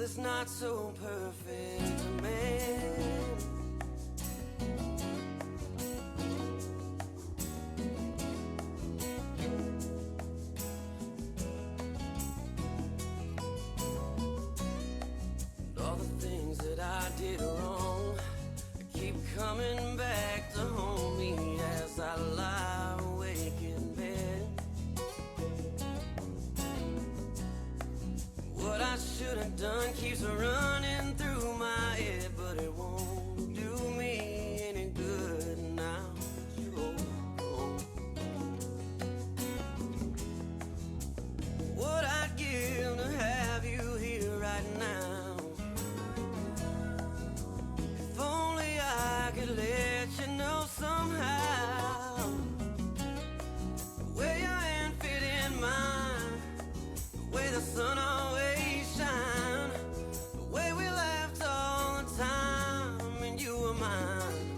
this not so perfect man. All the things that I did wrong keep coming back to haunt me as I lie awake in bed. What I should have done keeps running through my head, but it won't do me any good now. What I'd give to have you here right now. If only I could let you know somehow the way your hand fit in mine, the way the sun always shine, the way we laughed all the time and you were mine.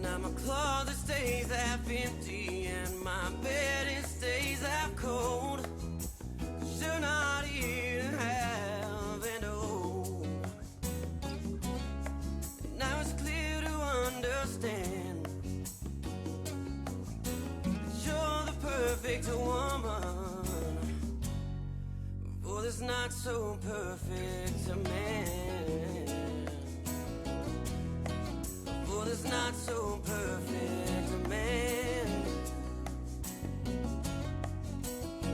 Now my closet stays half empty and my bed it stays half cold. Should not even have and hold. Now it's clear to understand that you're the perfect woman for this not so perfect man. For this not so perfect man.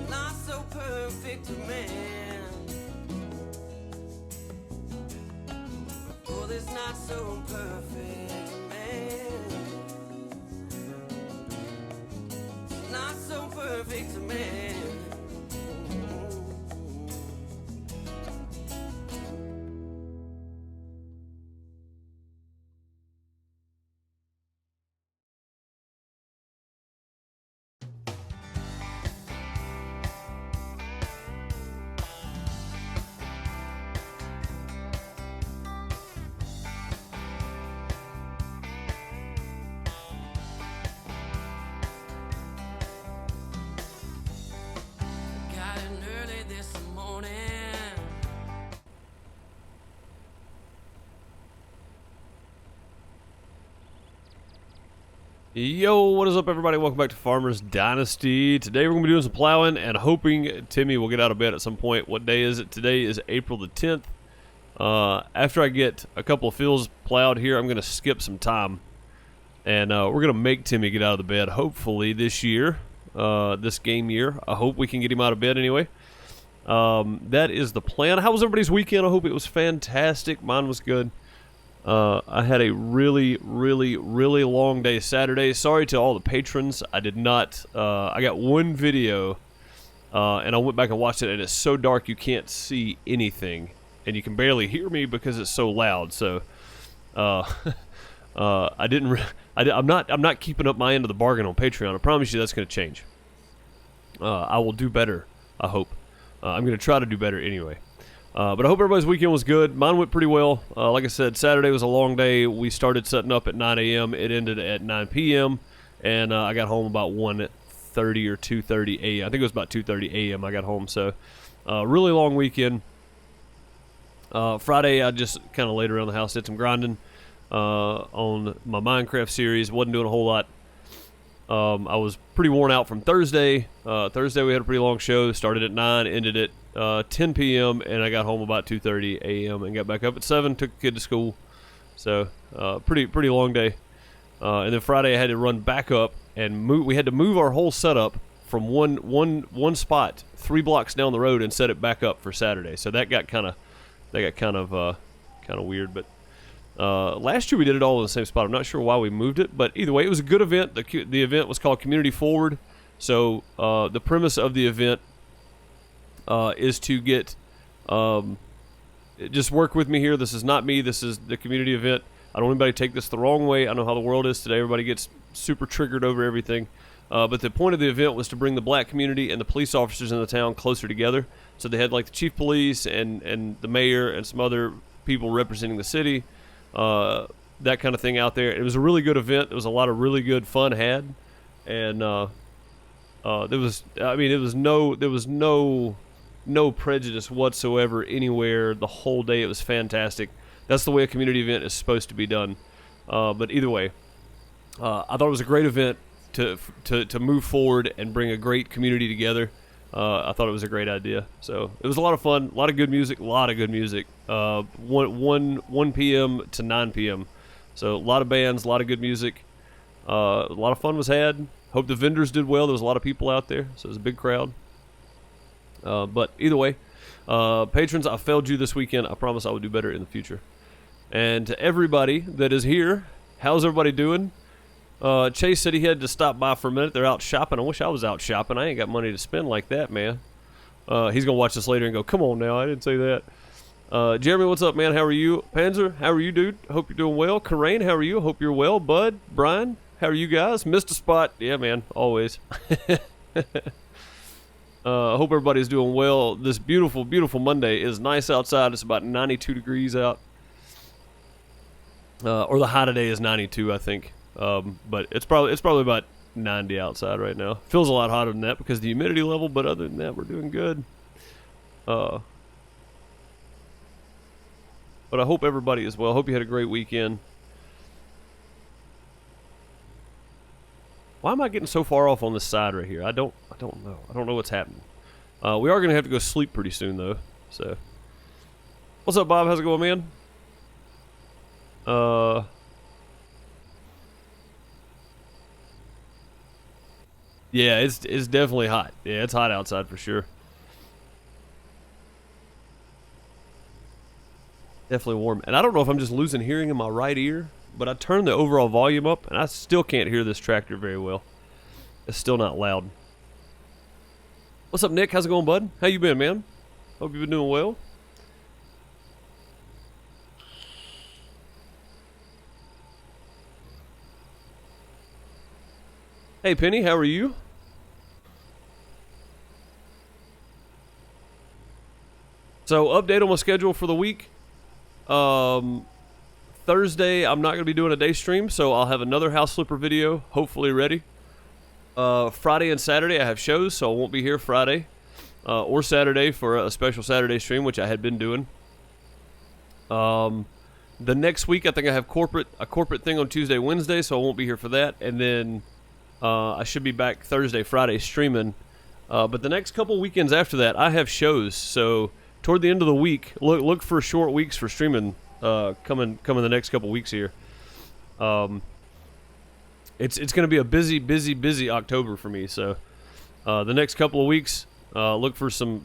Not so perfect man. For this not so perfect man. Not so perfect man. Got in early this morning. Yo, what is up everybody? Welcome back to Farmers Dynasty. Today we're going to be doing some plowing and hoping Timmy will get out of bed at some point. What day is it? Today is April the 10th. After I get a couple of fields plowed here, I'm going to skip some time. And we're going to make Timmy get out of the bed, hopefully this year, this game year. I hope we can get him out of bed anyway. That is the plan. How was everybody's weekend? I hope it was fantastic. Mine was good. I had a really long day Saturday. Sorry to all the patrons. I did not, I got one video, and I went back and watched it, and it's so dark you can't see anything, and you can barely hear me because it's so loud, so, I'm not keeping up my end of the bargain on Patreon. I promise you that's going to change. I will do better, I hope. I'm going to try to do better anyway. But I hope everybody's weekend was good. Mine went pretty well. Like I said, Saturday was a long day. We started setting up at 9 a.m. It ended at 9 p.m. And I got home about 1:30 or 2:30 a.m. I think it was about 2:30 a.m. I got home. So, really long weekend. Friday, I just kind of laid around the house, did some grinding on my Minecraft series. Wasn't doing a whole lot. I was pretty worn out from Thursday. Thursday we had a pretty long show. Started at 9, ended at 10 p.m. and I got home about 2:30 a.m. and got back up at 7. Took the kid to school. So pretty long day. And then Friday I had to run back up and move. We had to move our whole setup from one spot 3 blocks down the road and set it back up for Saturday. So that got kind of weird, but. Last year we did it all in the same spot. I'm not sure why we moved it, but either way, it was a good event. The event was called Community Forward. So the premise of the event is to get, just work with me here. This is not me. This is the community event. I don't want anybody to take this the wrong way. I know how the world is today. Everybody gets super triggered over everything. But the point of the event was to bring the black community and the police officers in the town closer together. So they had like the chief police and the mayor and some other people representing the city. That kind of thing out there. It was a really good event. There was a lot of really good fun had, and there was no no prejudice whatsoever anywhere the whole day. It was fantastic. That's the way a community event is supposed to be done. But either way, I thought it was a great event to move forward and bring a great community together. I thought it was a great idea. So it was a lot of fun, a lot of good music, 1 p.m. to 9 p.m. So a lot of bands, a lot of good music. A lot of fun was had. Hope the vendors did well. There was a lot of people out there, so it was a big crowd. But either way, patrons, I failed you this weekend. I promise I will do better in the future. And to everybody that is here, how's everybody doing? Chase said he had to stop by for a minute. They're out shopping. I wish I was out shopping. I ain't got money to spend like that, man. He's going to watch this later and go, come on now, I didn't say that. Jeremy, what's up, man? How are you? Panzer, how are you, dude? Hope you're doing well. Karain, how are you? Hope you're well. Bud, Brian, how are you guys? Missed a spot. Yeah, man, always. Hope everybody's doing well. This beautiful, beautiful Monday is nice outside. It's about 92 degrees out. Or the high today is 92, I think. But it's probably about 90 outside right now. Feels a lot hotter than that because of the humidity level, but other than that, we're doing good. But I hope everybody is well. I hope you had a great weekend. Why am I getting so far off on this side right here? I don't know. I don't know what's happening. We are gonna have to go sleep pretty soon though. So, what's up, Bob? How's it going, man? Yeah, it's definitely hot. Yeah, it's hot outside for sure. Definitely warm. And I don't know if I'm just losing hearing in my right ear, but I turned the overall volume up, and I still can't hear this tractor very well. It's still not loud. What's up, Nick? How's it going, bud? How you been, man? Hope you've been doing well. Hey, Penny, how are you? So, update on my schedule for the week. Thursday, I'm not going to be doing a day stream, so I'll have another house flipper video, hopefully ready. Friday and Saturday, I have shows, so I won't be here Friday or Saturday for a special Saturday stream, which I had been doing. The next week, I think I have a corporate thing on Tuesday, Wednesday, so I won't be here for that. And then I should be back Thursday, Friday streaming. But the next couple weekends after that, I have shows, so toward the end of the week, look for short weeks for streaming coming the next couple weeks here. It's going to be a busy October for me. So the next couple of weeks, look for some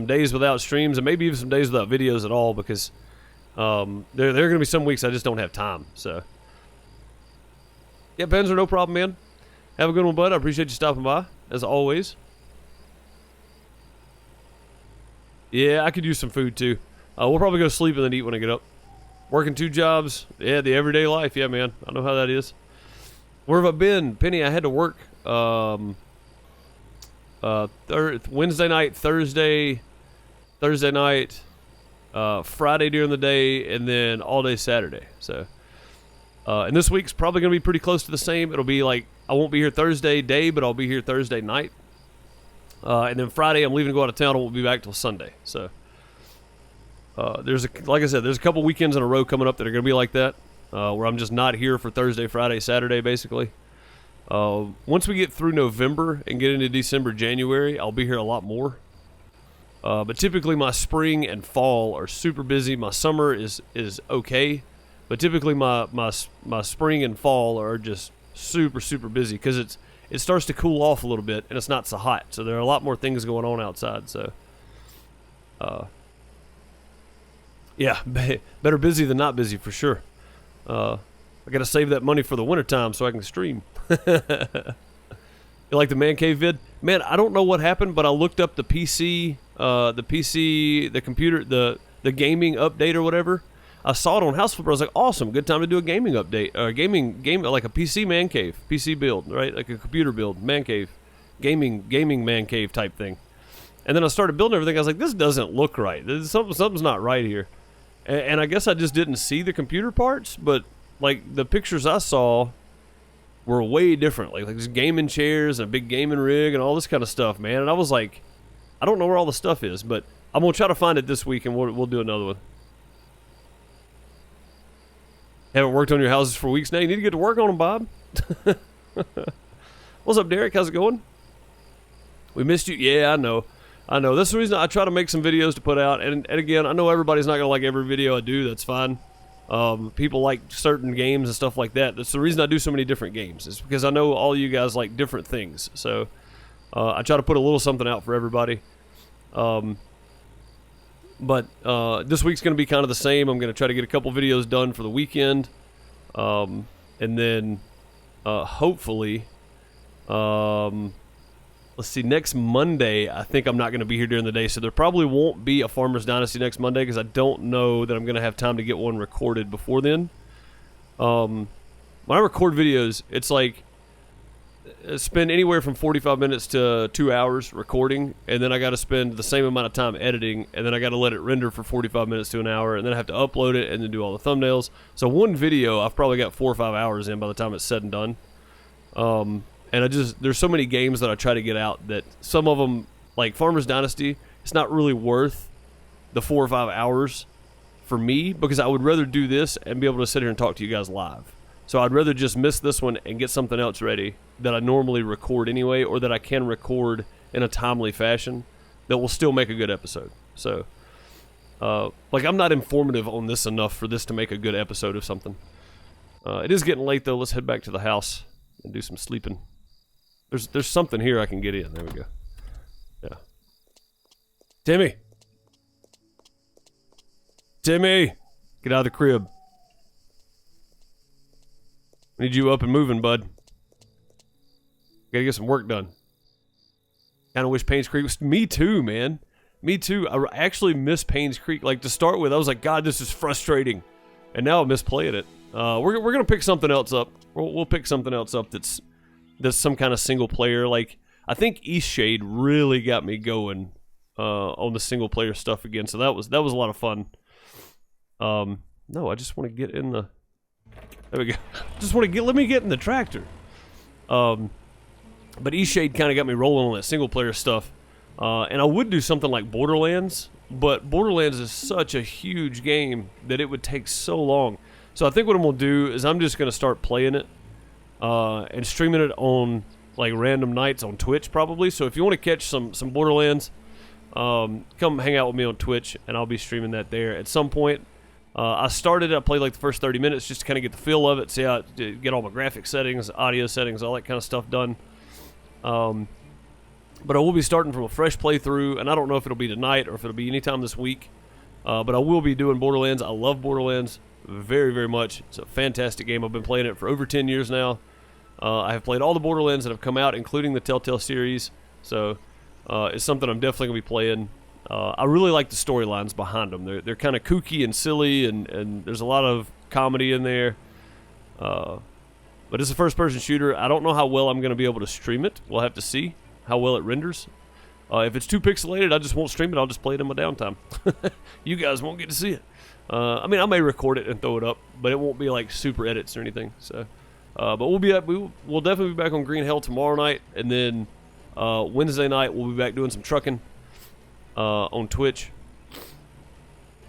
days without streams and maybe even some days without videos at all because there are going to be some weeks I just don't have time. So yeah, Benzer, no problem, man. Have a good one, bud. I appreciate you stopping by as always. Yeah, I could use some food too. We'll probably go sleep and then eat when I get up. Working 2 jobs. Yeah, the everyday life. Yeah, man. I know how that is. Where have I been? Penny, I had to work Wednesday night, Thursday night, Friday during the day, and then all day Saturday. So, and this week's probably going to be pretty close to the same. It'll be like, I won't be here Thursday day, but I'll be here Thursday night. And then Friday, I'm leaving to go out of town. I won't be back till Sunday. So, like I said, there's a couple weekends in a row coming up that are going to be like that, where I'm just not here for Thursday, Friday, Saturday, basically. Once we get through November and get into December, January, I'll be here a lot more. But typically my spring and fall are super busy. My summer is okay, but typically my spring and fall are just super busy because it starts to cool off a little bit and it's not so hot. So there are a lot more things going on outside. So, yeah, better busy than not busy for sure. I got to save that money for the wintertime so I can stream. You like the man cave vid? Man, I don't know what happened, but I looked up the PC, the computer, the gaming update or whatever. I saw it on House Flipper. I was like, awesome, good time to do a gaming update, game like a PC man cave, PC build, right? Like a computer build, man cave, gaming man cave type thing. And then I started building everything. I was like, this doesn't look right. Something's not right here. And I guess I just didn't see the computer parts, but like the pictures I saw were way different. Like there's gaming chairs and a big gaming rig and all this kind of stuff, man. And I was like, I don't know where all the stuff is, but I'm gonna try to find it this week, and we'll do another one. Haven't worked on your houses for weeks now. You need to get to work on them, Bob. What's up, Derek? How's it going? We missed you. Yeah, I know. That's the reason I try to make some videos to put out. And again, I know everybody's not going to like every video I do. That's fine. People like certain games and stuff like that. That's the reason I do so many different games. It's because I know all you guys like different things. So I try to put a little something out for everybody. But this week's going to be kind of the same. I'm going to try to get a couple videos done for the weekend. And then hopefully... let's see, next Monday, I think I'm not going to be here during the day, so there probably won't be a Farmers Dynasty next Monday because I don't know that I'm going to have time to get one recorded before then. When I record videos, it's like spend anywhere from 45 minutes to 2 hours recording, and then I got to spend the same amount of time editing, and then I got to let it render for 45 minutes to an hour, and then I have to upload it and then do all the thumbnails. So one video, I've probably got 4 or 5 hours in by the time it's said and done. And there's so many games that I try to get out that some of them, like Farmers Dynasty, it's not really worth the 4 or 5 hours for me because I would rather do this and be able to sit here and talk to you guys live. So I'd rather just miss this one and get something else ready that I normally record anyway, or that I can record in a timely fashion that will still make a good episode. So, like, I'm not informative on this enough for this to make a good episode of something. It is getting late though. Let's head back to the house and do some sleeping. There's something here I can get in. There we go. Yeah. Timmy! Timmy! Get out of the crib. Need you up and moving, bud. Gotta get some work done. Kinda wish Payne's Creek was... Me too, man. Me too. I actually miss Payne's Creek. Like, to start with, I was like, God, this is frustrating. And now I miss playing it. We're gonna pick something else up. We'll pick something else up that's some kind of single player. Like, I think Eastshade really got me going on the single player stuff again. So that was a lot of fun. No, I just want to get in the... There we go. Let me get in the tractor. But Eastshade kind of got me rolling on that single player stuff. And I would do something like Borderlands, but Borderlands is such a huge game that it would take so long. So I think what I'm going to do is I'm just going to start playing it and streaming it on like random nights on Twitch probably. So if you want to catch some Borderlands, come hang out with me on Twitch and I'll be streaming that there at some point. I played like the first 30 minutes just to kind of get the feel of it, see how get all my graphic settings, audio settings, all that kind of stuff done. But I will be starting from a fresh playthrough, and I don't know if it'll be tonight or if it'll be anytime this week. But I will be doing Borderlands. I love Borderlands very, very much. It's a fantastic game. I've been playing it for over 10 years now. I have played all the Borderlands that have come out, including the Telltale series. So it's something I'm definitely going to be playing. I really like the storylines behind them. They're kind of kooky and silly, and there's a lot of comedy in there. But it's a first-person shooter. I don't know how well I'm going to be able to stream it. We'll have to see how well it renders. If it's too pixelated, I just won't stream it. I'll just play it in my downtime. You guys won't get to see it. I mean, I may record it and throw it up, but it won't be like super edits or anything. So, but we'll definitely be back on Green Hell tomorrow night, and then Wednesday night we'll be back doing some trucking on Twitch.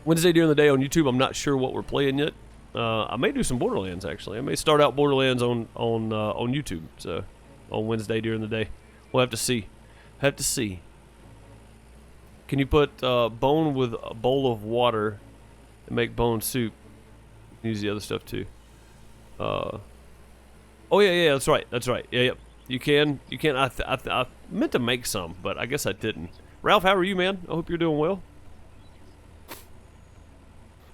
Wednesday during the day on YouTube, I'm not sure what we're playing yet. I may do some Borderlands actually. I may start out Borderlands on YouTube. So on Wednesday during the day, we'll have to see. Can you put bone with a bowl of water and make bone soup? Use the other stuff too. Oh yeah, that's right. Yeah. You can. I meant to make some, but I guess I didn't. Ralph, how are you, man? I hope you're doing well.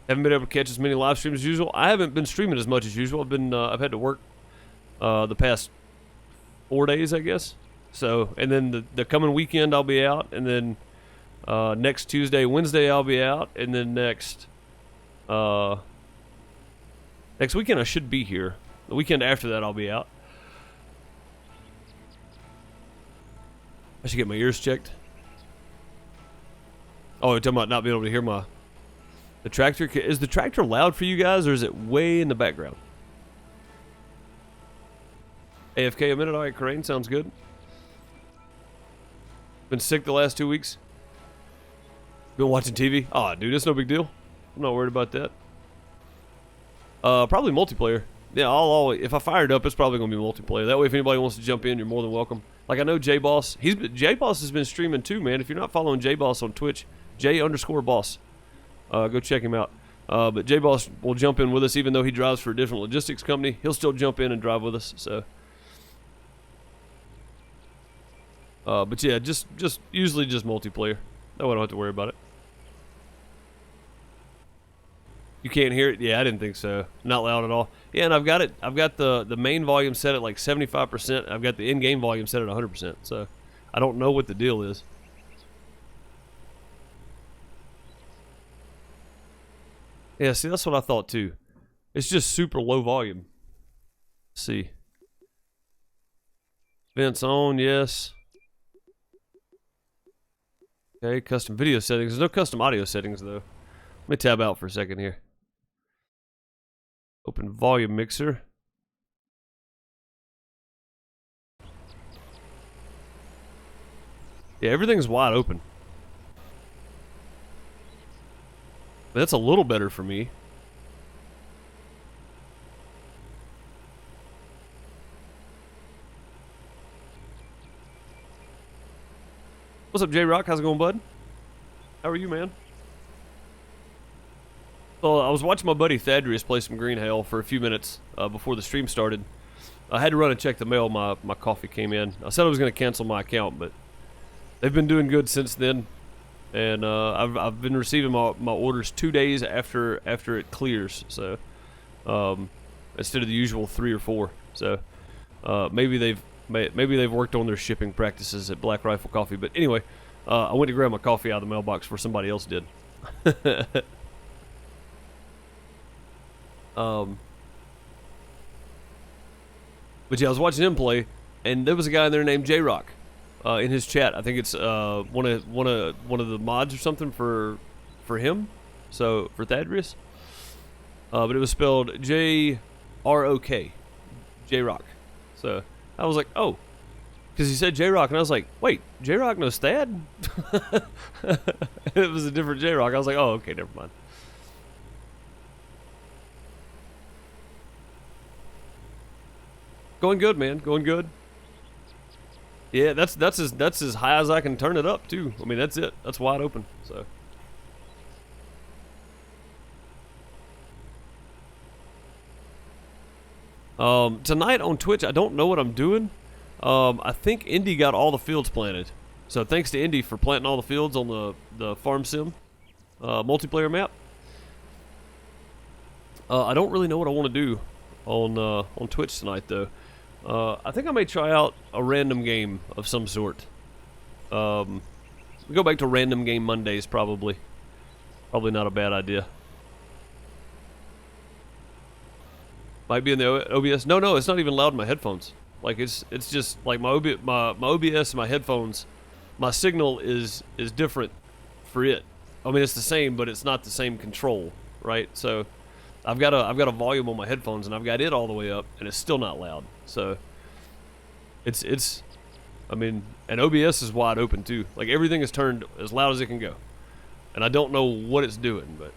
Haven't been able to catch as many live streams as usual. I haven't been streaming as much as usual. I've had to work the past 4 days, I guess. So, and then the coming weekend I'll be out, and then next Tuesday, Wednesday I'll be out, and then next weekend I should be here. The weekend after that I'll be out. I should get my ears checked. Oh, you're talking about not being able to hear the tractor. Is the tractor loud for you guys, or is it way in the background? AFK a minute. All right, Crane, sounds good. Been sick the last 2 weeks. Been watching TV? Oh, dude, it's no big deal. I'm not worried about that. Probably multiplayer. Yeah, I'll always, if I fire it up, it's probably gonna be multiplayer. That way, if anybody wants to jump in, you're more than welcome. Like I know J-Boss, J-Boss has been streaming too, man. If you're not following J-Boss on Twitch, J_boss, go check him out. But J-Boss will jump in with us, even though he drives for a different logistics company. He'll still jump in and drive with us. So, but yeah, just usually just multiplayer. That way I don't have to worry about it. You can't hear it? Yeah, I didn't think so. Not loud at all. Yeah, and I've got the main volume set at like 75%. I've got the in-game volume set at 100%. So I don't know what the deal is. Yeah, see, that's what I thought too. It's just super low volume. Let's see. Vents on, yes. Okay, custom video settings. There's no custom audio settings though. Let me tab out for a second here. Open volume mixer. Yeah, everything's wide open. That's a little better for me. What's up, J-Rock? How's it going, bud? How are you, man? Well, I was watching my buddy Thaddeus play some Green Hell for a few minutes before the stream started. I had to run and check the mail. My coffee came in. I said I was going to cancel my account, but they've been doing good since then. And I've been receiving my orders 2 days after it clears. So instead of the usual 3 or 4. So maybe they've worked on their shipping practices at Black Rifle Coffee. But anyway, I went to grab my coffee out of the mailbox before somebody else did. But yeah, I was watching him play, and there was a guy in there named J-Rock in his chat. I think it's one of the mods or something for him. So for Thaddeus, but it was spelled J-R-O-K, J-Rock. So I was like, oh, because he said J-Rock, and I was like, wait, J-Rock knows Thad? It was a different J-Rock. I was like, oh, okay, never mind. Going good, man. Going good. Yeah, that's as high as I can turn it up too. I mean, that's it. That's wide open. So. Tonight on Twitch, I don't know what I'm doing. I think Indy got all the fields planted. So thanks to Indy for planting all the fields on the farm sim multiplayer map. I don't really know what I want to do on Twitch tonight though. I think I may try out a random game of some sort. We go back to random game Mondays probably. Probably not a bad idea. Might be in the OBS. No, it's not even loud in my headphones. Like it's just like my OBS and my headphones. My signal is different for it. I mean, it's the same, but it's not the same control, right? So I've got a volume on my headphones and I've got it all the way up and it's still not loud. So it's I mean, and OBS is wide open too. Like everything is turned as loud as it can go. And I don't know what it's doing, but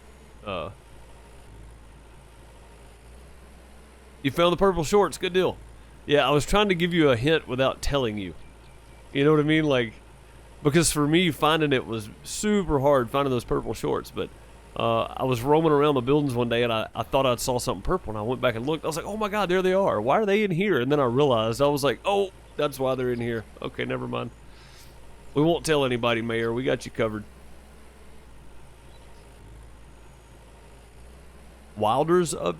you found the purple shorts, good deal. Yeah, I was trying to give you a hint without telling you. You know what I mean? Like, because for me finding it was super hard finding those purple shorts, but I was roaming around the buildings one day and I thought I saw something purple and I went back and looked. I was like, oh my god, there they are. Why are they in here? And then I realized, I was like, oh, that's why they're in here. Okay, never mind. We won't tell anybody, Mayor. We got you covered. Wilder's up.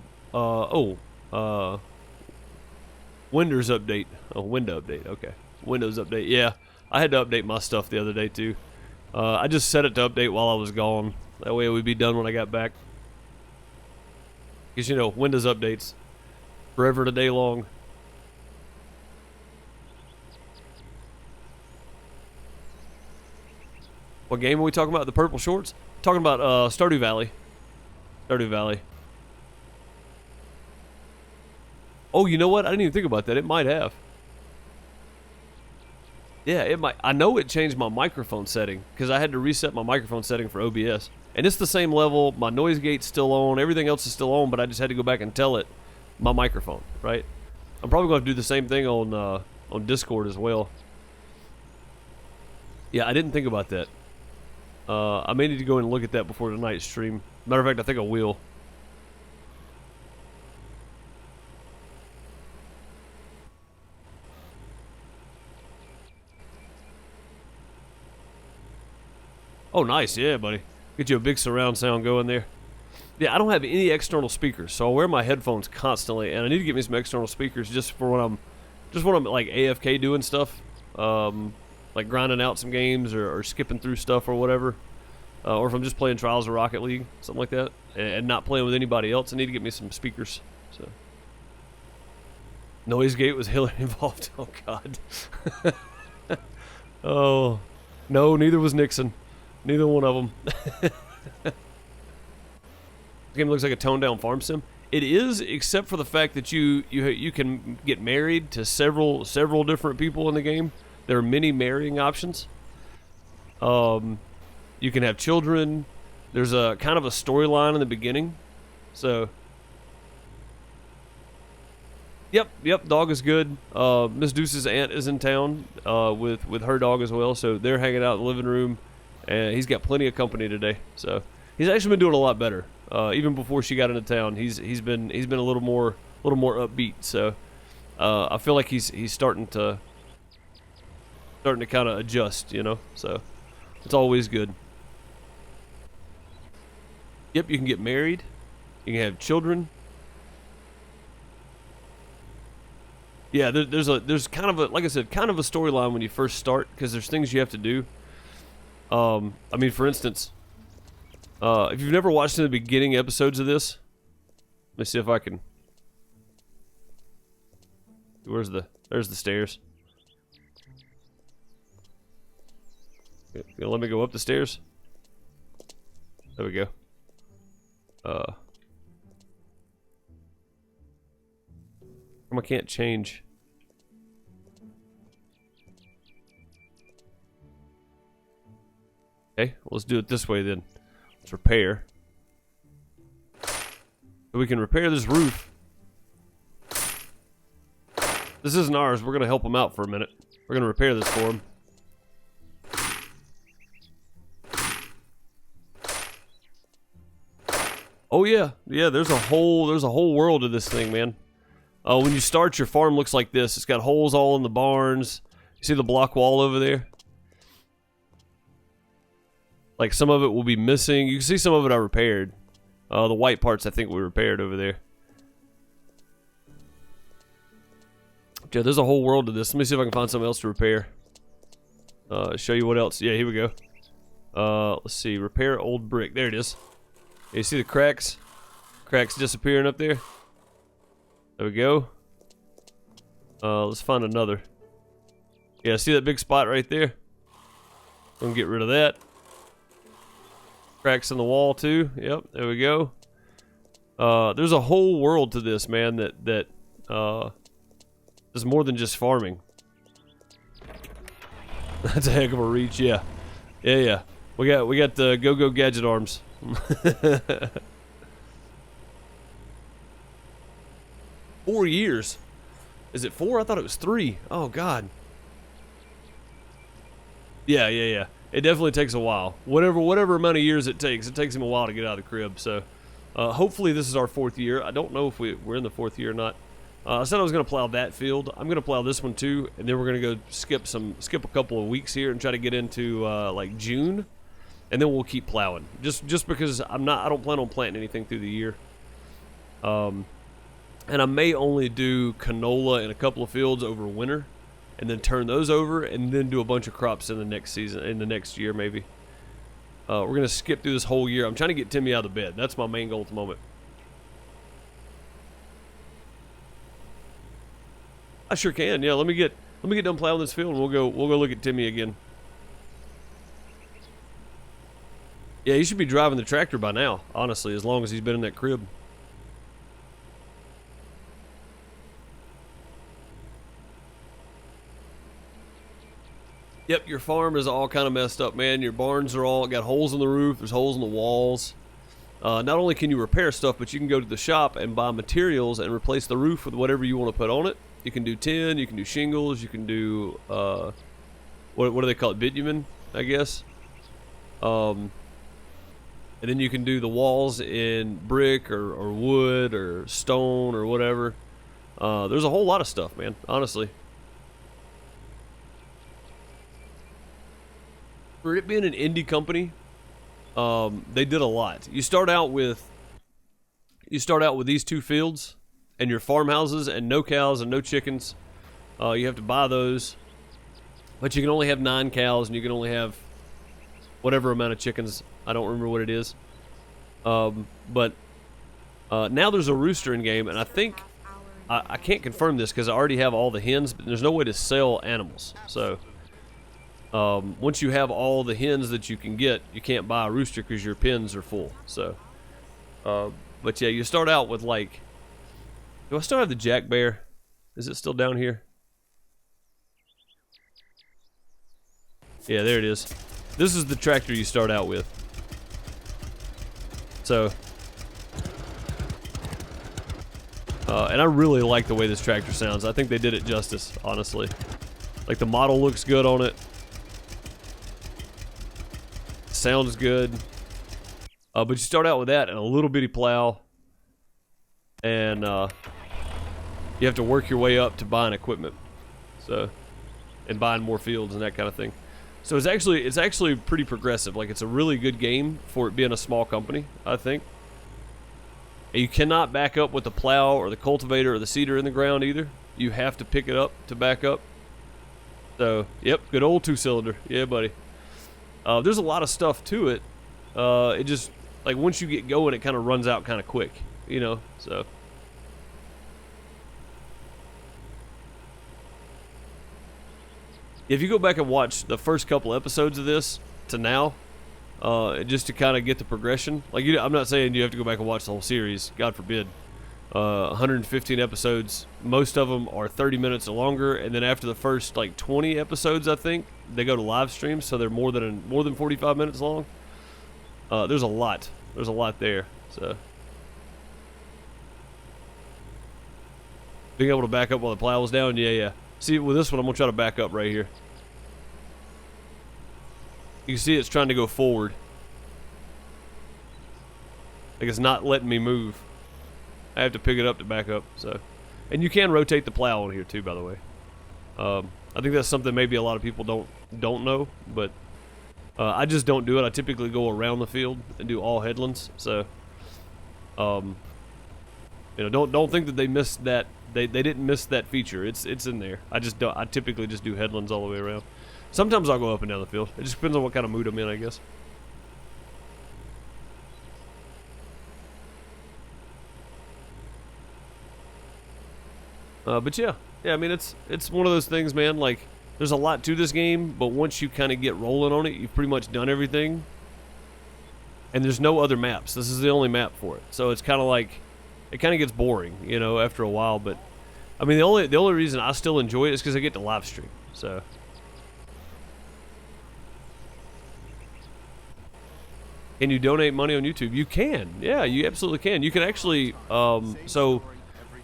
Windows update. Oh, window update. Okay. Windows update. Yeah. I had to update my stuff the other day too. I just set it to update while I was gone. That way it would be done when I got back. Because, you know, Windows updates forever and a day long. What game are we talking about? The purple shorts? Talking about Stardew Valley. Stardew Valley. Oh, you know what? I didn't even think about that. It might have. Yeah, it might. I know it changed my microphone setting because I had to reset my microphone setting for OBS, and it's the same level. My noise gate's still on. Everything else is still on, but I just had to go back and tell it my microphone. Right. I'm probably going to do the same thing on Discord as well. Yeah, I didn't think about that. I may need to go and look at that before tonight's stream. Matter of fact, I think I will. Oh, nice. Yeah, buddy. Get you a big surround sound going there. Yeah, I don't have any external speakers, so I wear my headphones constantly, and I need to get me some external speakers just for when I'm like AFK doing stuff, like grinding out some games or skipping through stuff or whatever, or if I'm just playing Trials of Rocket League, something like that, and not playing with anybody else. I need to get me some speakers. So, noise gate was Hillary involved. Oh God. Oh, no, neither was Nixon. Neither one of them. This game looks like a toned-down farm sim. It is, except for the fact that you can get married to several different people in the game. There are many marrying options. You can have children. There's a kind of a storyline in the beginning. So, yep, dog is good. Miss Deuce's aunt is in town with her dog as well. So they're hanging out in the living room. And he's got plenty of company today, so he's actually been doing a lot better. Even before she got into town, he's been a little more upbeat. So I feel like he's starting to kind of adjust, you know. So it's always good. Yep, you can get married, you can have children. Yeah, there's kind of a, like I said, kind of a storyline when you first start because there's things you have to do. I mean, for instance, if you've never watched the beginning episodes of this, let me see if I can. There's the stairs. You gonna let me go up the stairs? There we go. I can't change. Okay, well, let's do it this way then. Let's repair. So we can repair this roof. This isn't ours. We're going to help them out for a minute. We're going to repair this for them. Oh yeah, there's a whole world to this thing, man. When you start, your farm looks like this. It's got holes all in the barns. You see the block wall over there? Like, some of it will be missing. You can see some of it I repaired. The white parts I think we repaired over there. Okay, there's a whole world to this. Let me see if I can find something else to repair. Show you what else. Yeah, here we go. Let's see. Repair old brick. There it is. You see the cracks? Cracks disappearing up there. There we go. Let's find another. Yeah, see that big spot right there? I'm gonna get rid of that. Cracks in the wall too. Yep, there we go. There's a whole world to this, man. That is more than just farming. That's a heck of a reach. Yeah. We got the go gadget arms. 4 years. Is it 4? I thought it was 3. Oh God. Yeah. It definitely takes a while. Whatever amount of years it takes him a while to get out of the crib. So, hopefully this is our 4th year. I don't know if we're in the 4th year or not. I said I was going to plow that field. I'm going to plow this one too, and then we're going to go skip a couple of weeks here and try to get into like June, and then we'll keep plowing. Just because I don't plan on planting anything through the year. And I may only do canola in a couple of fields over winter, and then turn those over, and then do a bunch of crops in the next season, in the next year maybe. We're going to skip through this whole year. I'm trying to get Timmy out of bed. That's my main goal at the moment. I sure can. Yeah, let me get done plowing this field, and we'll go look at Timmy again. Yeah, he should be driving the tractor by now, honestly, as long as he's been in that crib. Yep, your farm is all kind of messed up, man. Your barns are all got holes in the roof. There's holes in the walls. Not only can you repair stuff, but you can go to the shop and buy materials and replace the roof with whatever you want to put on it. You can do tin, you can do shingles, you can do, what do they call it, bitumen, I guess. And then you can do the walls in brick or wood or stone or whatever. There's a whole lot of stuff, man, honestly. For it being an indie company, they did a lot. You start out with these 2 fields and your farmhouses and no cows and no chickens. You have to buy those, but you can only have 9 cows and you can only have whatever amount of chickens. I don't remember what it is. But now there's a rooster in game, and I think I can't confirm this because I already have all the hens, but there's no way to sell animals. So once you have all the hens that you can get, you can't buy a rooster because your pens are full. So, but yeah, you start out with like, do I still have the Jack Bear? Is it still down here? Yeah, there it is. This is the tractor you start out with. So, and I really like the way this tractor sounds. I think they did it justice, honestly. Like, the model looks good on it. Sounds good. But you start out with that and a little bitty plow. And you have to work your way up to buying equipment. So, and buying more fields and that kind of thing. So it's actually pretty progressive. Like, it's a really good game for it being a small company, I think. And you cannot back up with the plow or the cultivator or the seeder in the ground either. You have to pick it up to back up. So, yep, good old 2-cylinder. Yeah, buddy. There's a lot of stuff to it. It just, like, once you get going, it kind of runs out kind of quick, you know, so. If you go back and watch the first couple episodes of this to now, just to kind of get the progression, like, I'm not saying you have to go back and watch the whole series, God forbid. 115 episodes, most of them are 30 minutes or longer, and then after the first like 20 episodes, I think they go to live streams, so they're more than 45 minutes long. There's a lot there. So being able to back up while the plow was down, yeah. See, with this one, I'm gonna try to back up right here. You can see it's trying to go forward, like it's not letting me move. I have to pick it up to back up. So, and you can rotate the plow on here too, by the way. I think that's something maybe a lot of people don't know, but I just don't do it. I typically go around the field and do all headlands. So, you know, don't think that they missed that. They didn't miss that feature. It's in there. I typically just do headlands all the way around. Sometimes I'll go up and down the field. It just depends on what kind of mood I'm in, I guess. But yeah, I mean, it's one of those things, man. Like, there's a lot to this game, but once you kind of get rolling on it, you've pretty much done everything. And there's no other maps. This is the only map for it. So it's kind of like, it kind of gets boring, you know, after a while. But I mean, the only reason I still enjoy it is because I get to live stream. So. Can you donate money on YouTube? You can. Yeah, you absolutely can. You can actually, so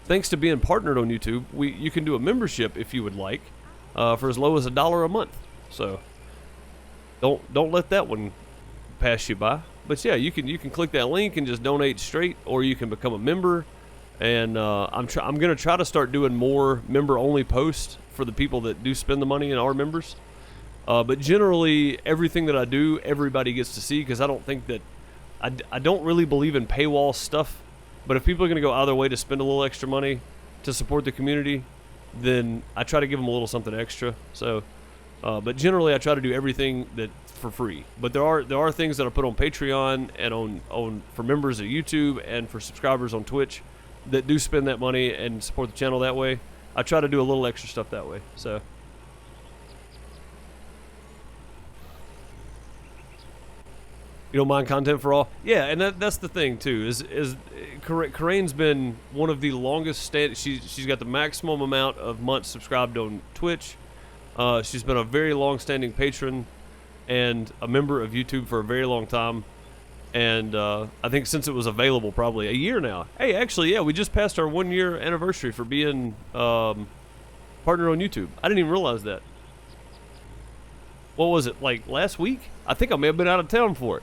thanks to being partnered on YouTube, you can do a membership if you would like, for as low as $1 a month. So don't let that one pass you by. But yeah, you can click that link and just donate straight, or you can become a member. And I'm gonna try to start doing more member-only posts for the people that do spend the money and are members. But generally, everything that I do, everybody gets to see, because I don't think that I don't really believe in paywall stuff. But if people are going to go out of their way to spend a little extra money to support the community, then I try to give them a little something extra. So, but generally, I try to do everything that for free. But there are things that I put on Patreon and on for members of YouTube and for subscribers on Twitch that do spend that money and support the channel that way. I try to do a little extra stuff that way. So. You don't mind content for all? Yeah, and that's the thing too. Is Corain's been one of the longest she's got the maximum amount of months subscribed on Twitch. She's been a very long-standing patron and a member of YouTube for a very long time. And I think since it was available, probably a year now. Hey, actually, yeah, we just passed our 1-year anniversary for being partner on YouTube. I didn't even realize that. What was it, like last week? I think I may have been out of town for it.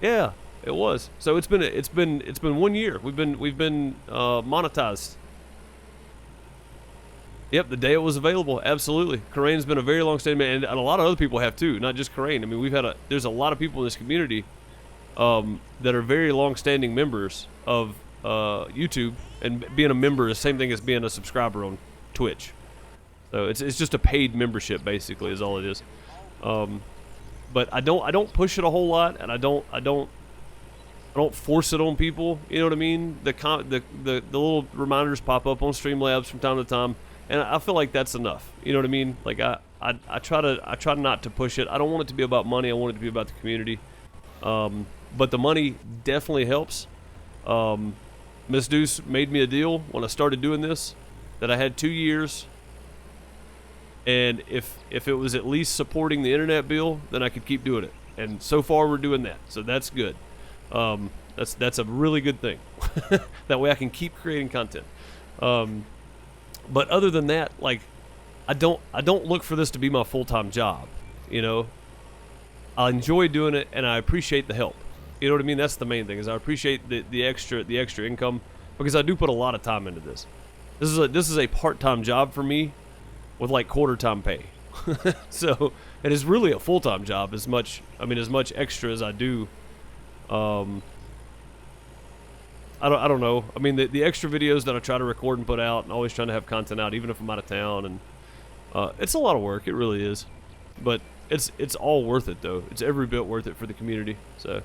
Yeah, it was. So it's been 1 year. We've been monetized. Yep, the day it was available, absolutely. Corain's been a very long standing man, and a lot of other people have too, not just Corain. I mean, there's a lot of people in this community that are very long-standing members of YouTube, and being a member is the same thing as being a subscriber on Twitch. So it's just a paid membership, basically, is all it is. But I don't push it a whole lot, and I don't force it on people. You know what I mean? The little reminders pop up on Streamlabs from time to time, and I feel like that's enough. You know what I mean? Like I try not to push it. I don't want it to be about money. I want it to be about the community. But the money definitely helps. Miss Deuce made me a deal when I started doing this that I had 2 years, and if it was at least supporting the internet bill, then I could keep doing it. And so far we're doing that, so that's good. That's a really good thing. That way I can keep creating content. But other than that, like, I don't look for this to be my full-time job. You know, I enjoy doing it, and I appreciate the help. You know what I mean? That's the main thing, is I appreciate the extra income, because I do put a lot of time into this. This is a part-time job for me with like quarter-time pay. So it is really a full-time job, as much extra as I do. I don't know. I mean, the extra videos that I try to record and put out, and always trying to have content out, even if I'm out of town, and it's a lot of work. It really is, but it's all worth it though. It's every bit worth it for the community. So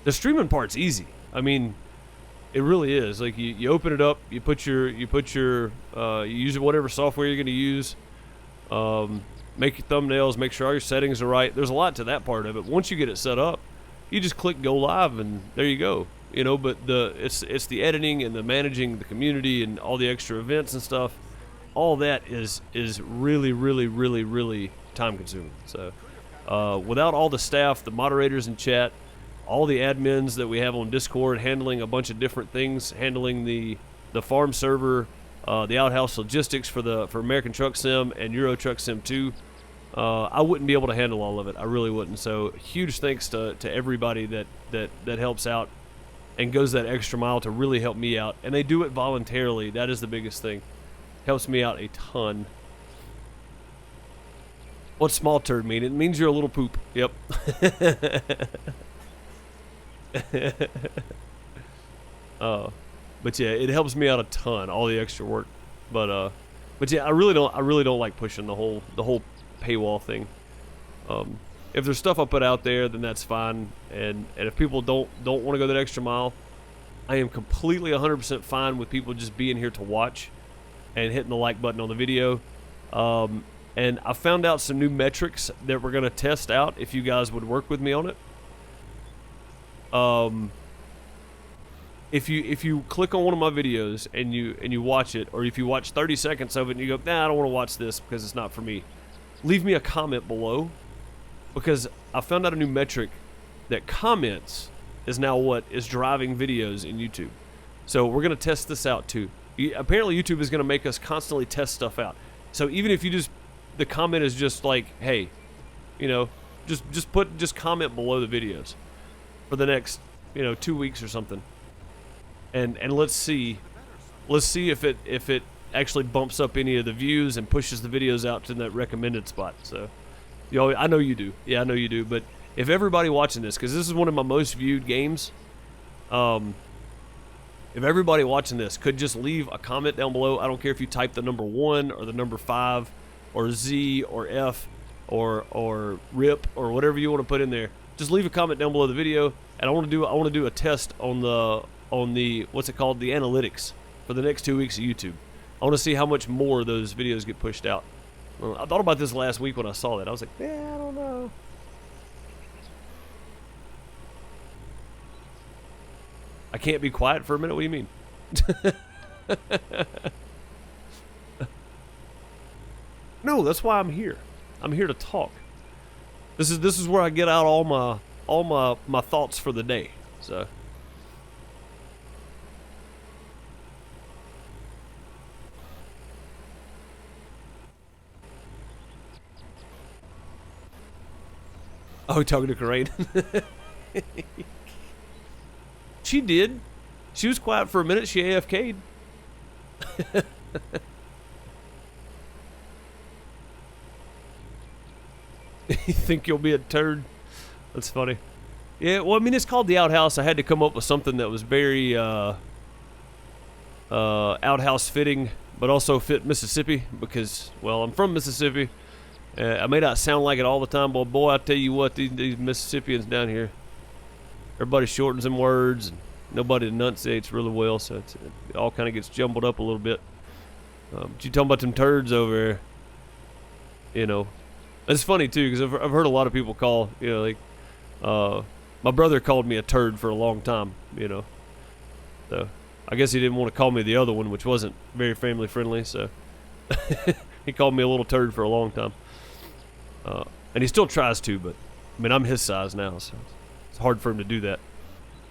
the streaming part's easy. I mean, it really is. Like you open it up, you use whatever software you're going to use. Make your thumbnails, make sure all your settings are right. There's a lot to that part of it. Once you get it set up, you just click go live, and there you go. You know, but it's the editing and the managing the community and all the extra events and stuff. All that is really, really, really, really time consuming. So without all the staff, the moderators in chat, all the admins that we have on Discord handling a bunch of different things, handling the farm server, the outhouse logistics for American Truck Sim and Euro Truck Sim 2, I wouldn't be able to handle all of it. I really wouldn't. So huge thanks to everybody that helps out and goes that extra mile to really help me out. And they do it voluntarily. That is the biggest thing. Helps me out a ton. What's small turd mean? It means you're a little poop. Yep. But yeah, it helps me out a ton, all the extra work. But yeah, I really don't like pushing the whole paywall thing. If there's stuff I put out there, then that's fine. And if people don't want to go that extra mile, I am completely 100% fine with people just being here to watch and hitting the like button on the video. And I found out some new metrics that we're going to test out if you guys would work with me on it. If you click on one of my videos and you watch it, or if you watch 30 seconds of it and you go, nah, I don't want to watch this because it's not for me, leave me a comment below, because I found out a new metric that comments is now what is driving videos in YouTube. So we're going to test this out too. Apparently YouTube is going to make us constantly test stuff out. So even if the comment is just like, hey, you know, just comment below the videos for the next, 2 weeks or something. And let's see if it actually bumps up any of the views and pushes the videos out to that recommended spot. So, I know you do. Yeah, I know you do. But if everybody watching this, because this is one of my most viewed games, if everybody watching this could just leave a comment down below, I don't care if you type the number 1 or the number 5 or Z or F or RIP or whatever you want to put in there, just leave a comment down below the video. And I want to do a test on the what's it called, the analytics for the next 2 weeks of YouTube. I want to see how much more those videos get pushed out. I thought about this last week when I saw that. I was like, yeah, I don't know. I can't be quiet for a minute? What do you mean? No, that's why I'm here. I'm here to talk. This is where I get out all my thoughts for the day. So. Oh, talking to Corinne. She did. She was quiet for a minute. She AFK'd. You think you'll be a turd? That's funny. Yeah, well, I mean, it's called the outhouse. I had to come up with something that was very outhouse fitting, but also fit Mississippi because, well, I'm from Mississippi. I may not sound like it all the time, but boy, I tell you what, these Mississippians down here, everybody shortens them words, and nobody enunciates really well, so it all kind of gets jumbled up a little bit. But you talking about them turds over there, you know. It's funny, too, because I've heard a lot of people call, you know, like, my brother called me a turd for a long time, you know. So, I guess he didn't want to call me the other one, which wasn't very family friendly, so he called me a little turd for a long time. And he still tries to, but, I mean, I'm his size now, so it's hard for him to do that.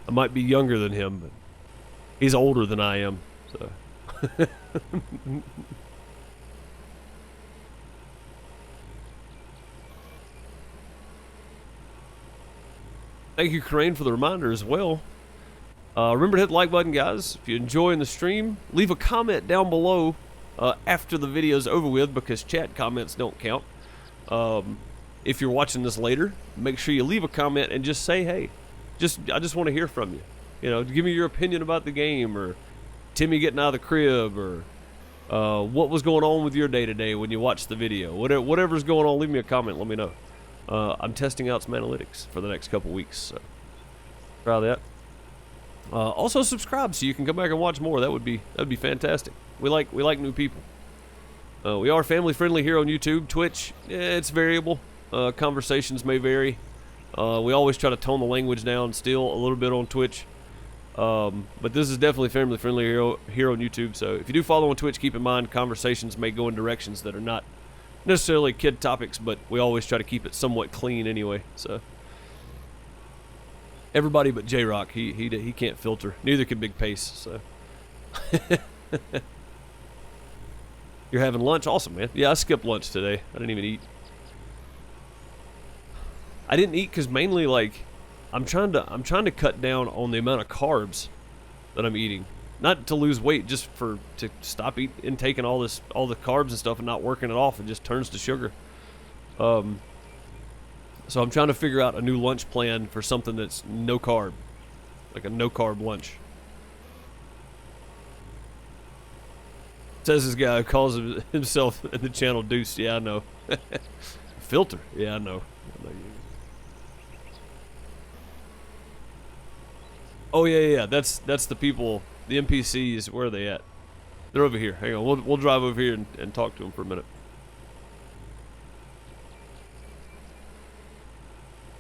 I might be younger than him, but he's older than I am, so. Thank you, Corinne, for the reminder as well. Remember to hit the like button, guys. If you're enjoying the stream, leave a comment down below after the video's over with, because chat comments don't count. If you're watching this later, make sure you leave a comment and just say, hey, I just want to hear from you. You know, give me your opinion about the game, or Timmy getting out of the crib, or what was going on with your day today when you watched the video. Whatever's going on, leave me a comment. Let me know. I'm testing out some analytics for the next couple weeks, so try that. Also subscribe so you can come back and watch more. That'd be fantastic. We like new people. We are family friendly here on YouTube. Twitch, it's variable. Conversations may vary. We always try to tone the language down still a little bit on Twitch. But this is definitely family friendly here on YouTube. So if you do follow on Twitch, keep in mind conversations may go in directions that are not necessarily kid topics, but we always try to keep it somewhat clean anyway. So everybody but J-Rock, he can't filter. Neither can Big Pace. So you're having lunch? Awesome, man. Yeah, I skipped lunch today. I didn't even eat. I didn't eat because mainly, like, I'm trying to cut down on the amount of carbs that I'm eating. Not to lose weight, just to stop intaking all the carbs and stuff and not working it off. It just turns to sugar. So I'm trying to figure out a new lunch plan for something that's no carb, like a no carb lunch. Says this guy who calls himself in the channel Deuce. Yeah, I know. Filter. Yeah, I know. Oh yeah. That's the people. The NPCs, where are they at? They're over here. Hang on, we'll drive over here and talk to them for a minute.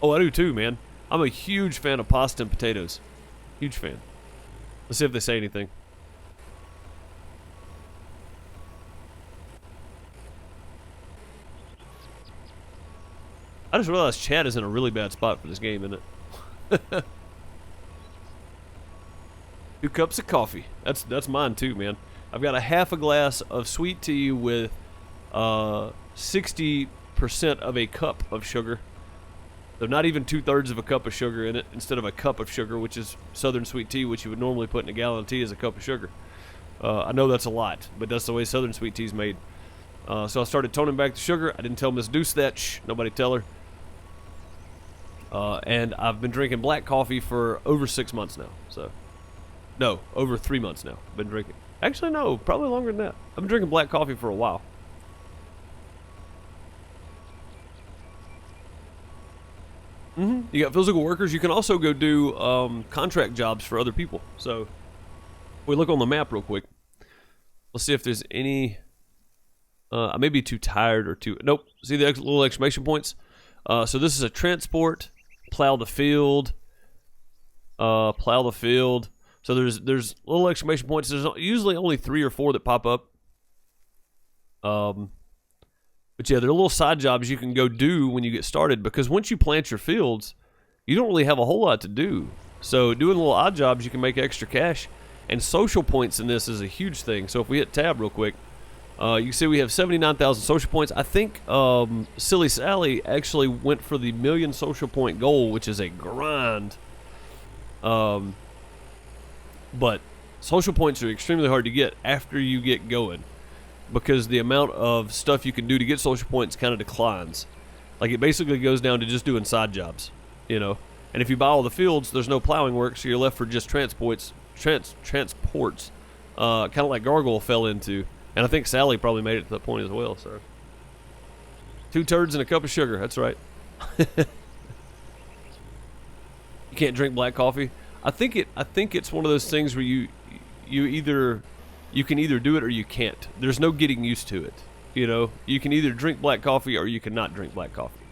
Oh, I do too, man. I'm a huge fan of pasta and potatoes. Huge fan. Let's see if they say anything. I just realized chat is in a really bad spot for this game, isn't it? 2 cups of coffee. That's mine too, man. I've got a half a glass of sweet tea with 60% of a cup of sugar. So not even 2/3 of a cup of sugar in it, instead of a cup of sugar, which is Southern sweet tea, which you would normally put in a gallon of tea as a cup of sugar. I know that's a lot, but that's the way Southern sweet tea is made. So I started toning back the sugar. I didn't tell Miss Deuce that. Shh, nobody tell her. And I've been drinking black coffee for over 6 months now. So, no, over 3 months now. I've been drinking. Actually, no, probably longer than that. I've been drinking black coffee for a while. You got physical workers. You can also go do contract jobs for other people. So, we look on the map real quick. Let's see if there's any. I may be too tired or too. Nope. See the little exclamation points? So this is a transport, plow the field. Plow the field. So there's little exclamation points. There's usually only 3 or 4 that pop up. But yeah, there are little side jobs you can go do when you get started, because once you plant your fields, you don't really have a whole lot to do. So doing little odd jobs, you can make extra cash. And social points in this is a huge thing. So if we hit tab real quick, you can see we have 79,000 social points. I think Silly Sally actually went for the 1,000,000 social point goal, which is a grind. But social points are extremely hard to get after you get going, because the amount of stuff you can do to get social points kind of declines. Like, it basically goes down to just doing side jobs, you know. And if you buy all the fields, there's no plowing work, so you're left for just transports, kind of like Gargoyle fell into. And I think Sally probably made it to that point as well. So 2 turds and a cup of sugar. That's right. You can't drink black coffee. I think it's one of those things where you can either do it or you can't. There's no getting used to it. You know, you can either drink black coffee or you cannot drink black coffee.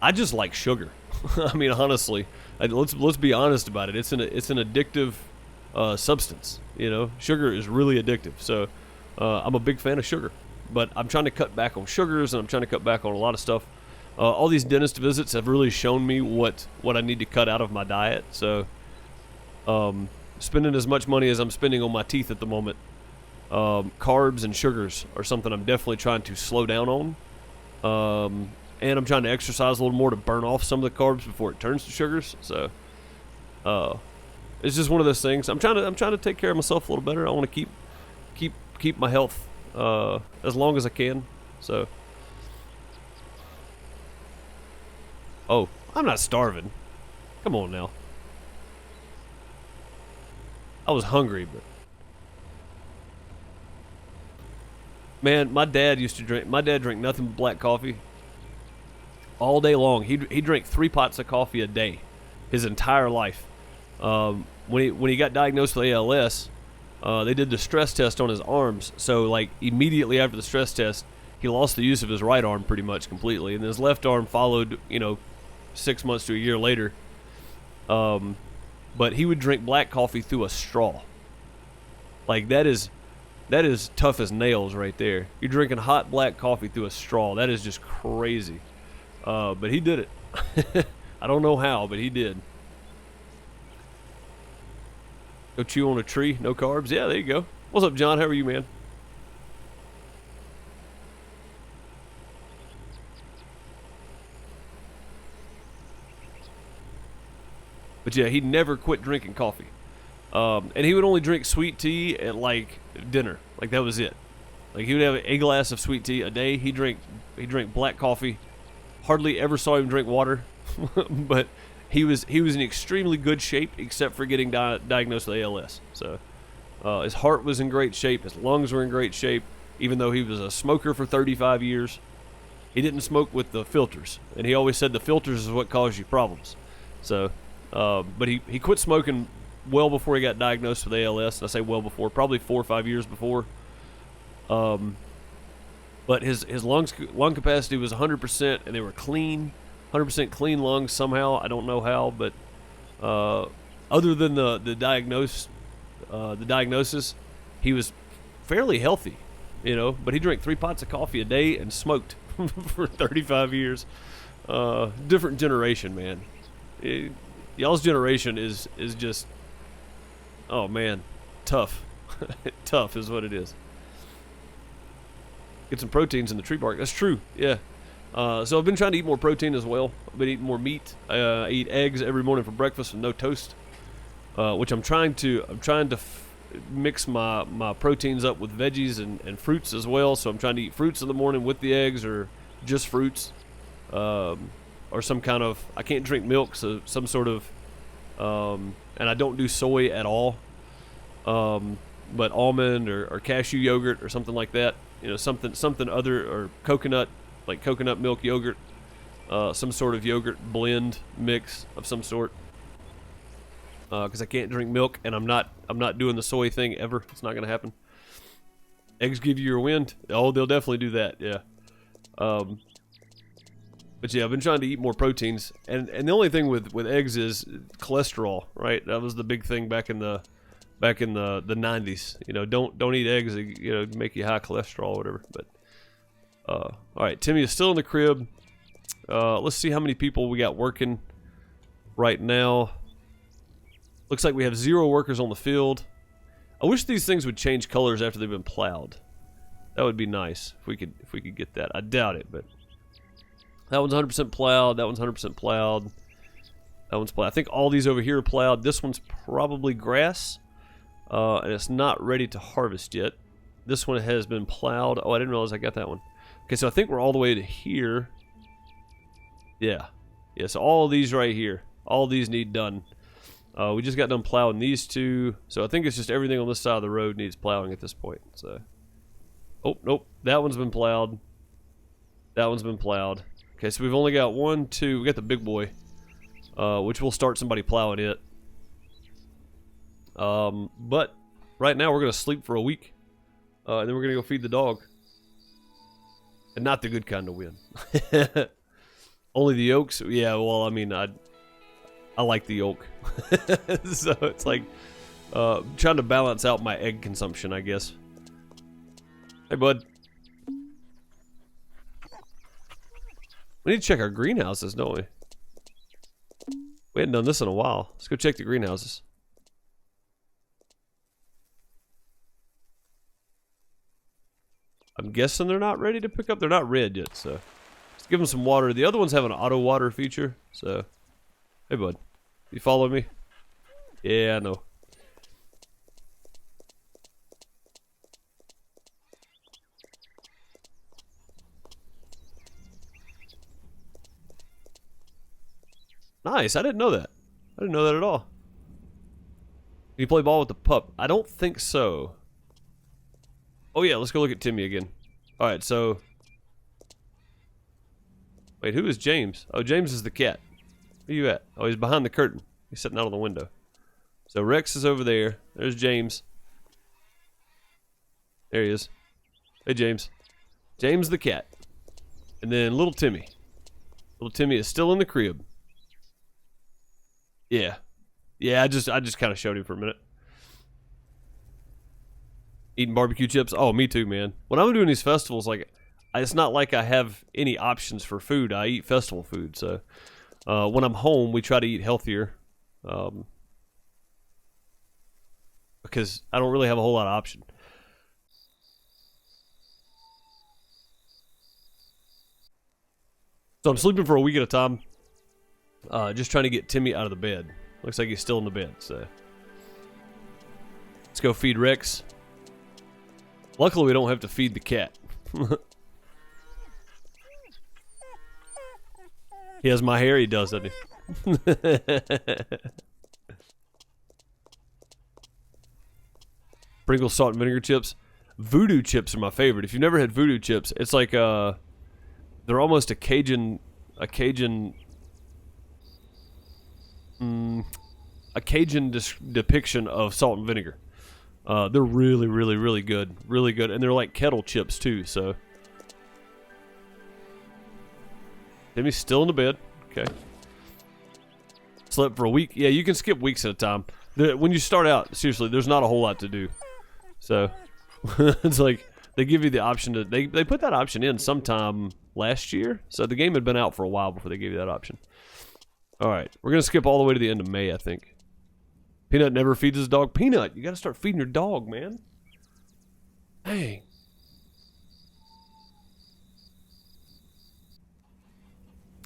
I just like sugar. I mean, honestly, let's be honest about it. It's an addictive substance. You know, sugar is really addictive. So I'm a big fan of sugar, but I'm trying to cut back on sugars, and I'm trying to cut back on a lot of stuff. All these dentist visits have really shown me what I need to cut out of my diet. So spending as much money as I'm spending on my teeth at the moment, carbs and sugars are something I'm definitely trying to slow down on. And I'm trying to exercise a little more to burn off some of the carbs before it turns to sugars. So it's just one of those things. I'm trying to take care of myself a little better. I want to keep my health as long as I can. So, oh, I'm not starving. Come on now. I was hungry, but man, my dad drank nothing but black coffee all day long. He drank 3 pots of coffee a day his entire life. When he got diagnosed with ALS, they did the stress test on his arms. So like immediately after the stress test, he lost the use of his right arm pretty much completely, and his left arm followed, 6 months to a year later. But he would drink black coffee through a straw. Like, that is tough as nails right there. You're drinking hot black coffee through a straw. That is just crazy. But he did it. I don't know how, but he did. Go chew on a tree, no carbs. Yeah, there you go. What's up, John? How are you, man? But yeah, he never quit drinking coffee. And he would only drink sweet tea at like dinner. Like, that was it. Like, he would have a glass of sweet tea a day. He drank black coffee. Hardly ever saw him drink water. But he was in extremely good shape, except for getting diagnosed with ALS. So his heart was in great shape. His lungs were in great shape. Even though he was a smoker for 35 years, he didn't smoke with the filters. And he always said the filters is what caused you problems. So, but he quit smoking well before he got diagnosed with ALS. And I say well before, probably 4 or 5 years before. But his lung capacity was 100%, and they were clean, 100% clean lungs somehow. I don't know how, but other than the diagnosis, he was fairly healthy, But he drank 3 pots of coffee a day and smoked for 35 years. Different generation, man. Y'all's generation is just, oh man, tough. Tough is what it is. Get some proteins in the tree bark. That's true, yeah. So I've been trying to eat more protein as well. I've been eating more meat. I eat eggs every morning for breakfast with no toast, which I'm trying to mix my proteins up with veggies and fruits as well. So I'm trying to eat fruits in the morning with the eggs, or just fruits, or some kind of, I can't drink milk, so some sort of, and I don't do soy at all, but almond or cashew yogurt or something like that. Something other, or coconut, like coconut milk yogurt, some sort of yogurt blend mix of some sort. Because I can't drink milk, and I'm not doing the soy thing ever. It's not gonna happen. Eggs give you your wind. Oh, they'll definitely do that. Yeah. But yeah, I've been trying to eat more proteins, and the only thing with eggs is cholesterol, right? That was the big thing back in the 90s. Don't eat eggs, make you high cholesterol or whatever. All right, Timmy is still in the crib. Let's see how many people we got working right now. Looks like we have 0 workers on the field. I wish these things would change colors after they've been plowed. That would be nice if we could get that. I doubt it, but that one's 100% plowed. That one's 100% plowed. That one's plowed. I think all these over here are plowed. This one's probably grass, and it's not ready to harvest yet. This one has been plowed. Oh, I didn't realize I got that one. Okay, so I think we're all the way to here. Yeah. Yeah, so all of these right here. All these need done. We just got done plowing these 2. So I think it's just everything on this side of the road needs plowing at this point. So, oh, nope. That one's been plowed. That one's been plowed. Okay, so we've only got 1, 2. We got the big boy, which will start somebody plowing it. But right now we're going to sleep for a week. And then we're going to go feed the dog. And not the good kind of win. Only the yolks? Yeah, well, I mean, I like the yolk. So it's like trying to balance out my egg consumption, I guess. Hey, bud. We need to check our greenhouses, don't we? We hadn't done this in a while. Let's go check the greenhouses. I'm guessing they're not ready to pick up. They're not red yet, so let's give them some water. The other ones have an auto water feature, so hey, bud, you follow me? Yeah, I know. Nice. I didn't know that. I didn't know that at all. Can you play ball with the pup? I don't think so. Oh yeah, let's go look at Timmy again. Alright, so... Wait, who is James? Oh, James is the cat. Where you at? Oh, he's behind the curtain. He's sitting out on the window. So Rex is over there. There's James. There he is. Hey, James. James the cat. And then little Timmy. Little Timmy is still in the crib. Yeah. Yeah, I just kind of showed him for a minute. Eating barbecue chips? Oh, me too, man. When I'm doing these festivals, like, it's not like I have any options for food. I eat festival food, so when I'm home, we try to eat healthier, because I don't really have a whole lot of option. So I'm sleeping for a week at a time, just trying to get Timmy out of the bed. Looks like he's still in the bed, so let's go feed Rex. Luckily, we don't have to feed the cat. He has my hair, he does, doesn't he? Pringles salt and vinegar chips. Voodoo chips are my favorite. If you've never had voodoo chips, it's like they're almost a Cajun depiction of salt and vinegar. They're really, really, really good. Really good. And they're like kettle chips, too, so. Timmy's still in the bed. Okay. Slept for a week. Yeah, you can skip weeks at a time. When you start out, seriously, there's not a whole lot to do. So, it's like, they give you the option to. They put that option in sometime last year. So, the game had been out for a while before they gave you that option. Alright, we're going to skip all the way to the end of May, I think. Peanut never feeds his dog. Peanut, you gotta start feeding your dog, man. Dang.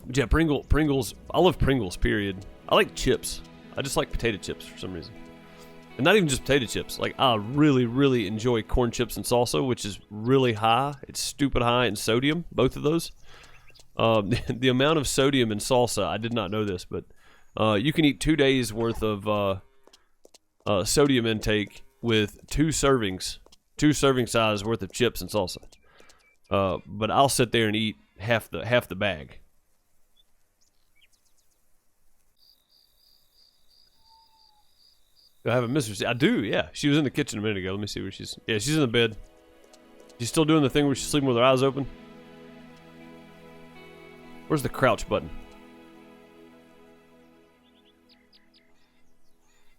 But yeah, Pringles. I love Pringles, period. I like chips. I just like potato chips for some reason. And not even just potato chips. Like, I really, really enjoy corn chips and salsa, which is really high. It's stupid high in sodium, both of those. The amount of sodium in salsa, I did not know this, but you can eat 2 days worth of sodium intake with 2 serving size worth of chips and salsa. But I'll sit there and eat half the bag. Do I have a mistress? I do, yeah. She was in the kitchen a minute ago. Let me see where she's. Yeah, she's in the bed. She's still doing the thing where she's sleeping with her eyes open. Where's the crouch button?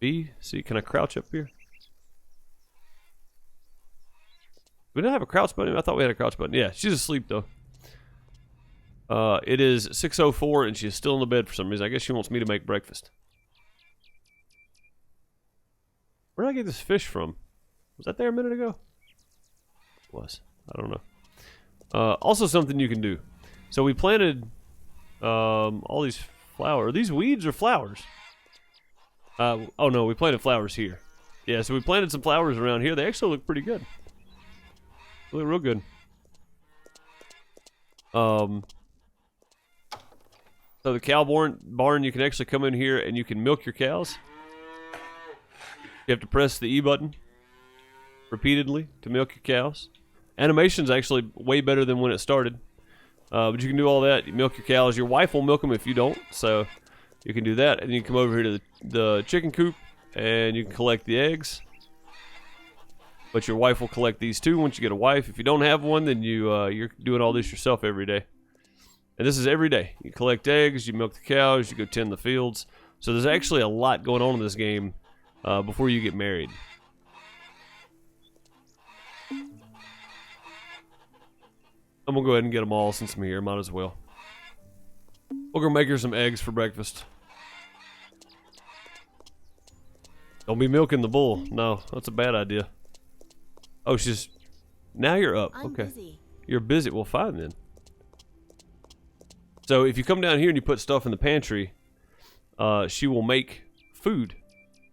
B, C, can I crouch up here? We didn't have a crouch button. I thought we had a crouch button. Yeah, she's asleep though. It is 6:04 and she's still in the bed for some reason. I guess she wants me to make breakfast. Where did I get this fish from? Was that there a minute ago? It was. I don't know. Also something you can do. So we planted all these flowers. Are these weeds or flowers? Oh no, we planted flowers here. Yeah, so we planted some flowers around here. They actually look pretty good. They look real good. So the cow barn, you can actually come in here and you can milk your cows. You have to press the E button repeatedly to milk your cows. Animation's actually way better than when it started. But you can do all that. You milk your cows. Your wife will milk them if you don't. So you can do that. And you can come over here to the chicken coop and you can collect the eggs. But your wife will collect these too once you get a wife. If you don't have one, then you're doing all this yourself every day. And this is every day. You collect eggs, you milk the cows, you go tend the fields. So there's actually a lot going on in this game before you get married. I'm going to go ahead and get them all since I'm here. Might as well. We're going to make her some eggs for breakfast. Don't be milking the bull. No, that's a bad idea. Oh, she's... Now you're up. I'm okay. busy. You're busy. Well, fine then. So if you come down here and you put stuff in the pantry, she will make food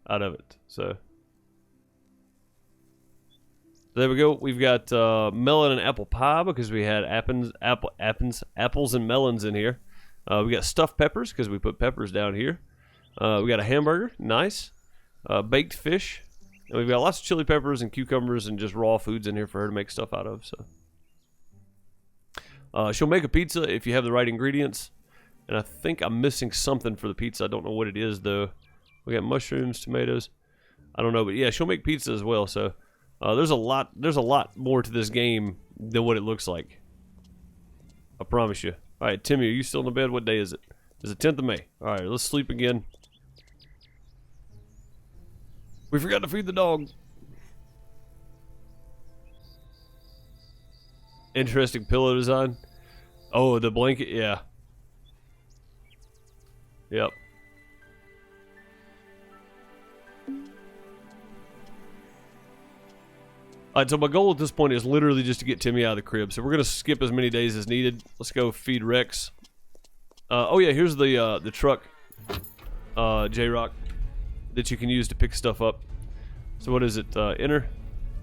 out of it. So there we go. We've got melon and apple pie because we had apples and melons in here. We got stuffed peppers because we put peppers down here. We got a hamburger, nice. Baked fish, and we've got lots of chili peppers and cucumbers and just raw foods in here for her to make stuff out of. So. She'll make a pizza if you have the right ingredients. And I think I'm missing something for the pizza. I don't know what it is, though. We got mushrooms, tomatoes. I don't know, but yeah, she'll make pizza as well. So there's a lot more to this game than what it looks like. I promise you. All right, Timmy, are you still in the bed? What day is it? It's the 10th of May. All right, let's sleep again. We forgot to feed the dog. Interesting pillow design. Oh, the blanket, yeah. Yep. Alright, so my goal at this point is literally just to get Timmy out of the crib. So we're going to skip as many days as needed. Let's go feed Rex. Oh yeah, here's the truck, J-Rock, that you can use to pick stuff up. So what is it? Enter?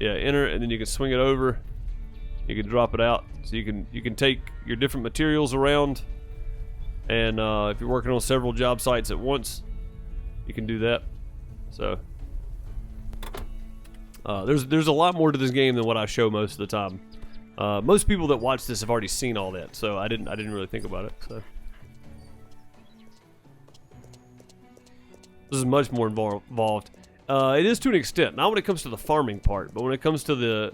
Yeah, enter, and then you can swing it over. You can drop it out, so you can take your different materials around, and if you're working on several job sites at once, you can do that. So there's a lot more to this game than what I show most of the time. Most people that watch this have already seen all that, so I didn't really think about it. So this is much more involved. It is to an extent, not when it comes to the farming part, but when it comes to the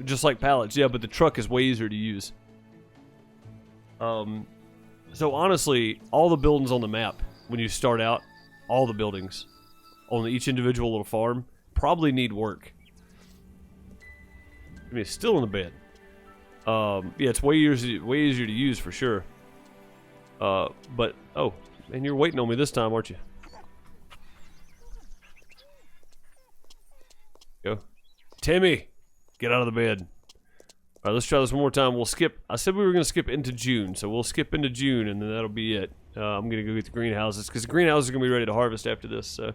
just like pallets, yeah, but the truck is way easier to use. So honestly, all the buildings on the map, when you start out, all the buildings on each individual little farm probably need work. I mean, it's still in the bed. Yeah, it's way easier to use for sure. But, oh, and you're waiting on me this time, aren't you? Go. Timmy! Get out of the bed. All right, let's try this one more time. We'll skip. I said we were going to skip into June, so we'll skip into June, and then that'll be it. I'm going to go get the greenhouses, because the greenhouses are going to be ready to harvest after this, so.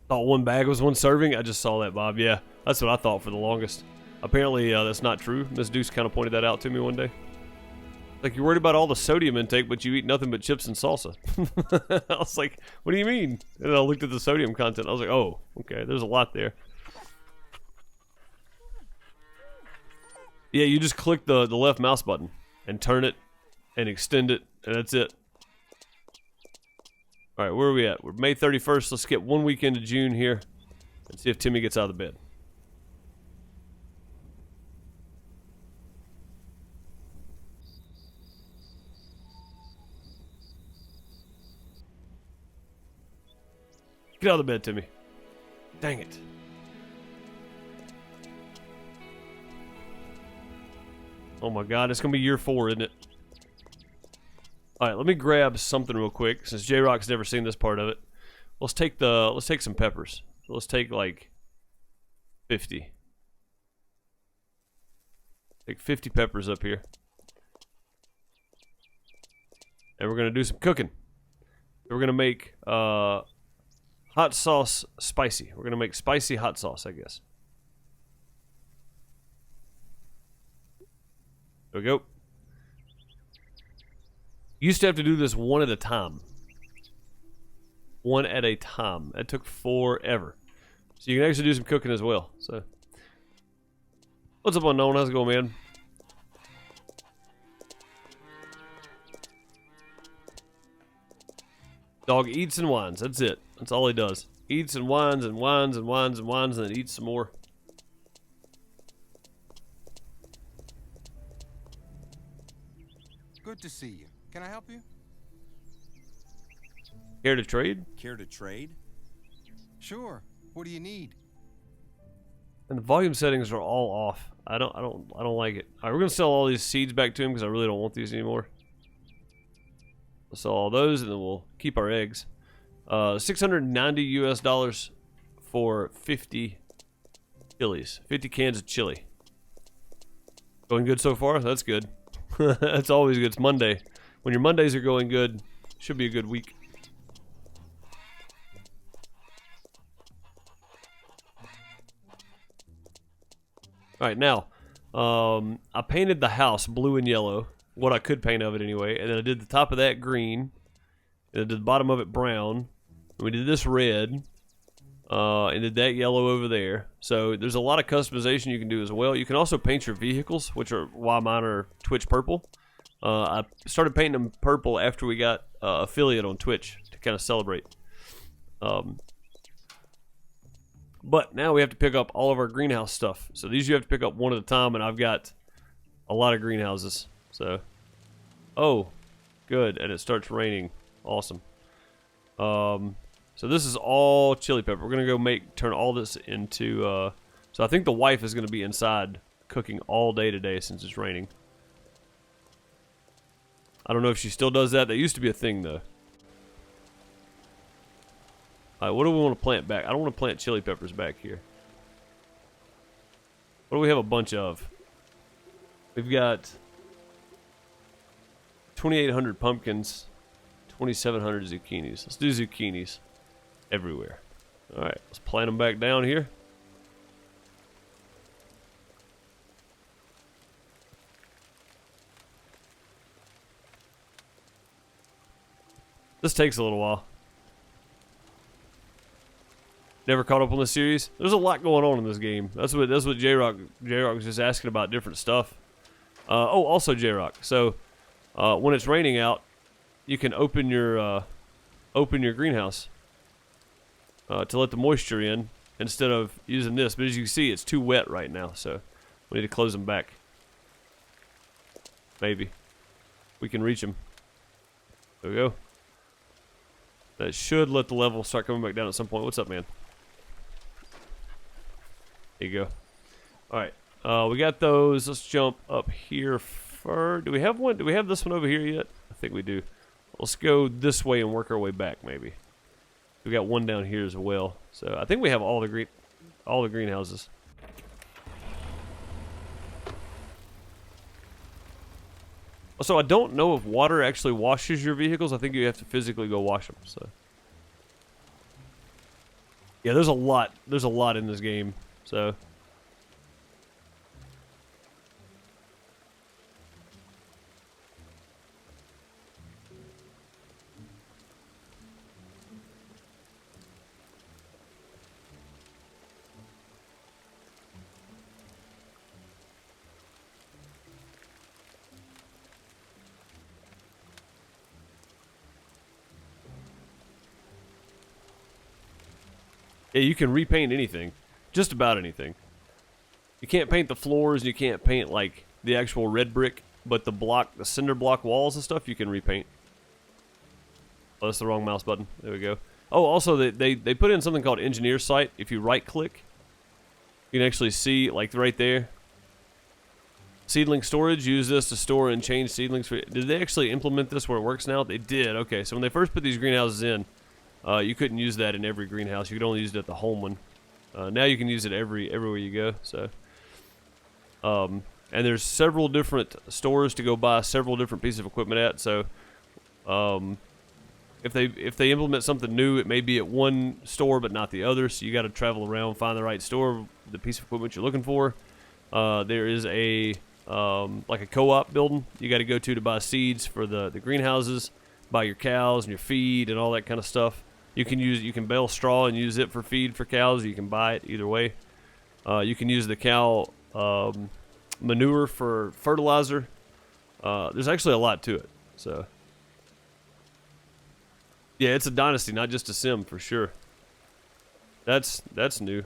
Thought one bag was one serving? I just saw that, Bob. Yeah, that's what I thought for the longest. Apparently, that's not true. Miss Deuce kind of pointed that out to me one day. Like, you're worried about all the sodium intake, but you eat nothing but chips and salsa. I was like, what do you mean? And I looked at the sodium content. I was like, oh, okay, there's a lot there. Yeah, you just click the left mouse button and turn it and extend it, and that's it. All right, where are we at? We're May 31st. Let's skip 1 week into June here and see if Timmy gets out of the bed. Get out of the bed, Timmy. Dang it. Oh my god, it's gonna be year 4, isn't it? Alright, let me grab something real quick, since J-Rock's never seen this part of it. Let's take some peppers. Let's take like 50. Take 50 peppers up here. And we're gonna do some cooking. We're gonna make hot sauce spicy. We're gonna make spicy hot sauce, I guess. There we go. Used to have to do this one at a time. One at a time. That took forever. So you can actually do some cooking as well. So, what's up, Unknown? How's it going, man? Dog eats and whines. That's it. That's all he does. Eats and whines and whines and whines and whines and then eats some more. Good to see you. Can I help you? Care to trade? Care to trade? Sure. What do you need? And the volume settings are all off. I don't like it. All right, we're gonna sell all these seeds back to him because I really don't want these anymore. We'll sell all those and then we'll keep our eggs. $690 US for 50 chilies. 50 cans of chili. Going good so far? That's good. That's always good. It's Monday. When your Mondays are going good, should be a good week. Alright, now, I painted the house blue and yellow. What I could paint of it anyway. And then I did the top of that green. And I did the bottom of it brown. And we did this red. And did that yellow over there. So there's a lot of customization you can do as well. You can also paint your vehicles, which are why mine are Twitch purple. I started painting them purple after we got affiliate on Twitch to kind of celebrate. But now we have to pick up all of our greenhouse stuff. So these you have to pick up one at a time, and I've got a lot of greenhouses. So, oh, good, and it starts raining. Awesome. So this is all chili pepper. We're gonna go turn all this into. So I think the wife is gonna be inside cooking all day today since it's raining. I don't know if she still does that. That used to be a thing though. Alright, what do we want to plant back? I don't want to plant chili peppers back here. What do we have a bunch of? We've got 2,800 pumpkins, 2,700 zucchinis. Let's do zucchinis everywhere. Alright, let's plant them back down here. This takes a little while. Never caught up on this series. There's a lot going on in this game. That's what J-Rock was just asking about, different stuff. Oh, also J-Rock. So when it's raining out, you can open your greenhouse to let the moisture in instead of using this. But as you can see, it's too wet right now, so we need to close them back. Maybe we can reach them. There we go. That should let the level start coming back down at some point. What's up, man? There you go. Alright. We got those. Let's jump up here first. Do we have one? Do we have this one over here yet? I think we do. Let's go this way and work our way back, maybe. We got one down here as well. So I think we have all the greenhouses. So I don't know if water actually washes your vehicles. I think you have to physically go wash them. So yeah, there's a lot. There's a lot in this game. So yeah, you can repaint anything. Just about anything. You can't paint the floors and you can't paint like the actual red brick, but the cinder block walls and stuff you can repaint. Oh, that's the wrong mouse button. There we go. Oh, also they put in something called Engineer Sight. If you right click, you can actually see like right there. Seedling storage, use this to store and change seedlings. Did they actually implement this where it works now? They did. Okay, so when they first put these greenhouses in, you couldn't use that in every greenhouse. You could only use it at the home one. Now you can use it everywhere you go. So, and there's several different stores to go buy several different pieces of equipment at. So, if they implement something new, it may be at one store but not the other. So you got to travel around, find the right store, the piece of equipment you're looking for. There is a like a co-op building you got to go to buy seeds for the greenhouses, buy your cows and your feed and all that kind of stuff. You can bale straw and use it for feed for cows. You can buy it either way. You can use the cow manure for fertilizer. There's actually a lot to it. So yeah, it's a Dynasty, not just a sim for sure. That's new.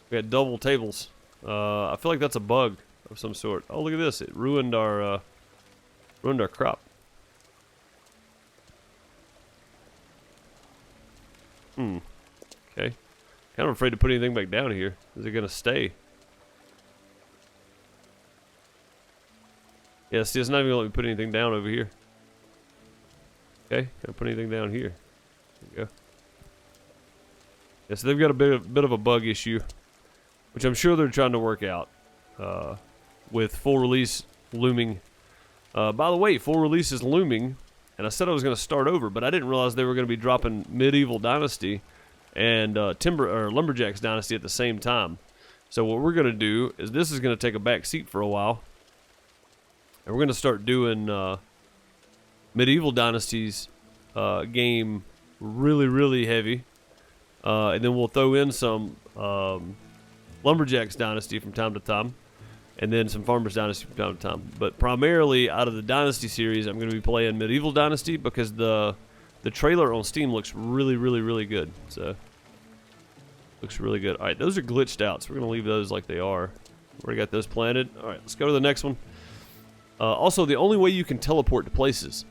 We got double tables. I feel like that's a bug of some sort. Oh, look at this! It ruined our crop. Okay. Kind of afraid to put anything back down here. Is it gonna stay? Yeah, see, it's not even gonna let me put anything down over here. Okay, can I put anything down here? There we go. Yeah, so they've got a bit of a bug issue, which I'm sure they're trying to work out with full release looming. By the way, full release is looming, and I said I was going to start over, but I didn't realize they were going to be dropping Medieval Dynasty and Lumberjacks Dynasty at the same time. So what we're going to do is this is going to take a back seat for a while, and we're going to start doing Medieval Dynasty's game really heavy, and then we'll throw in some Lumberjacks Dynasty from time to time, and then some Farmers Dynasty from time to time. But primarily out of the Dynasty series, I'm going to be playing Medieval Dynasty because the trailer on Steam looks really good. So looks really good. All right, those are glitched out, so we're going to leave those like they are. Already got those planted. All right, let's go to the next one. Also, the only way you can teleport to places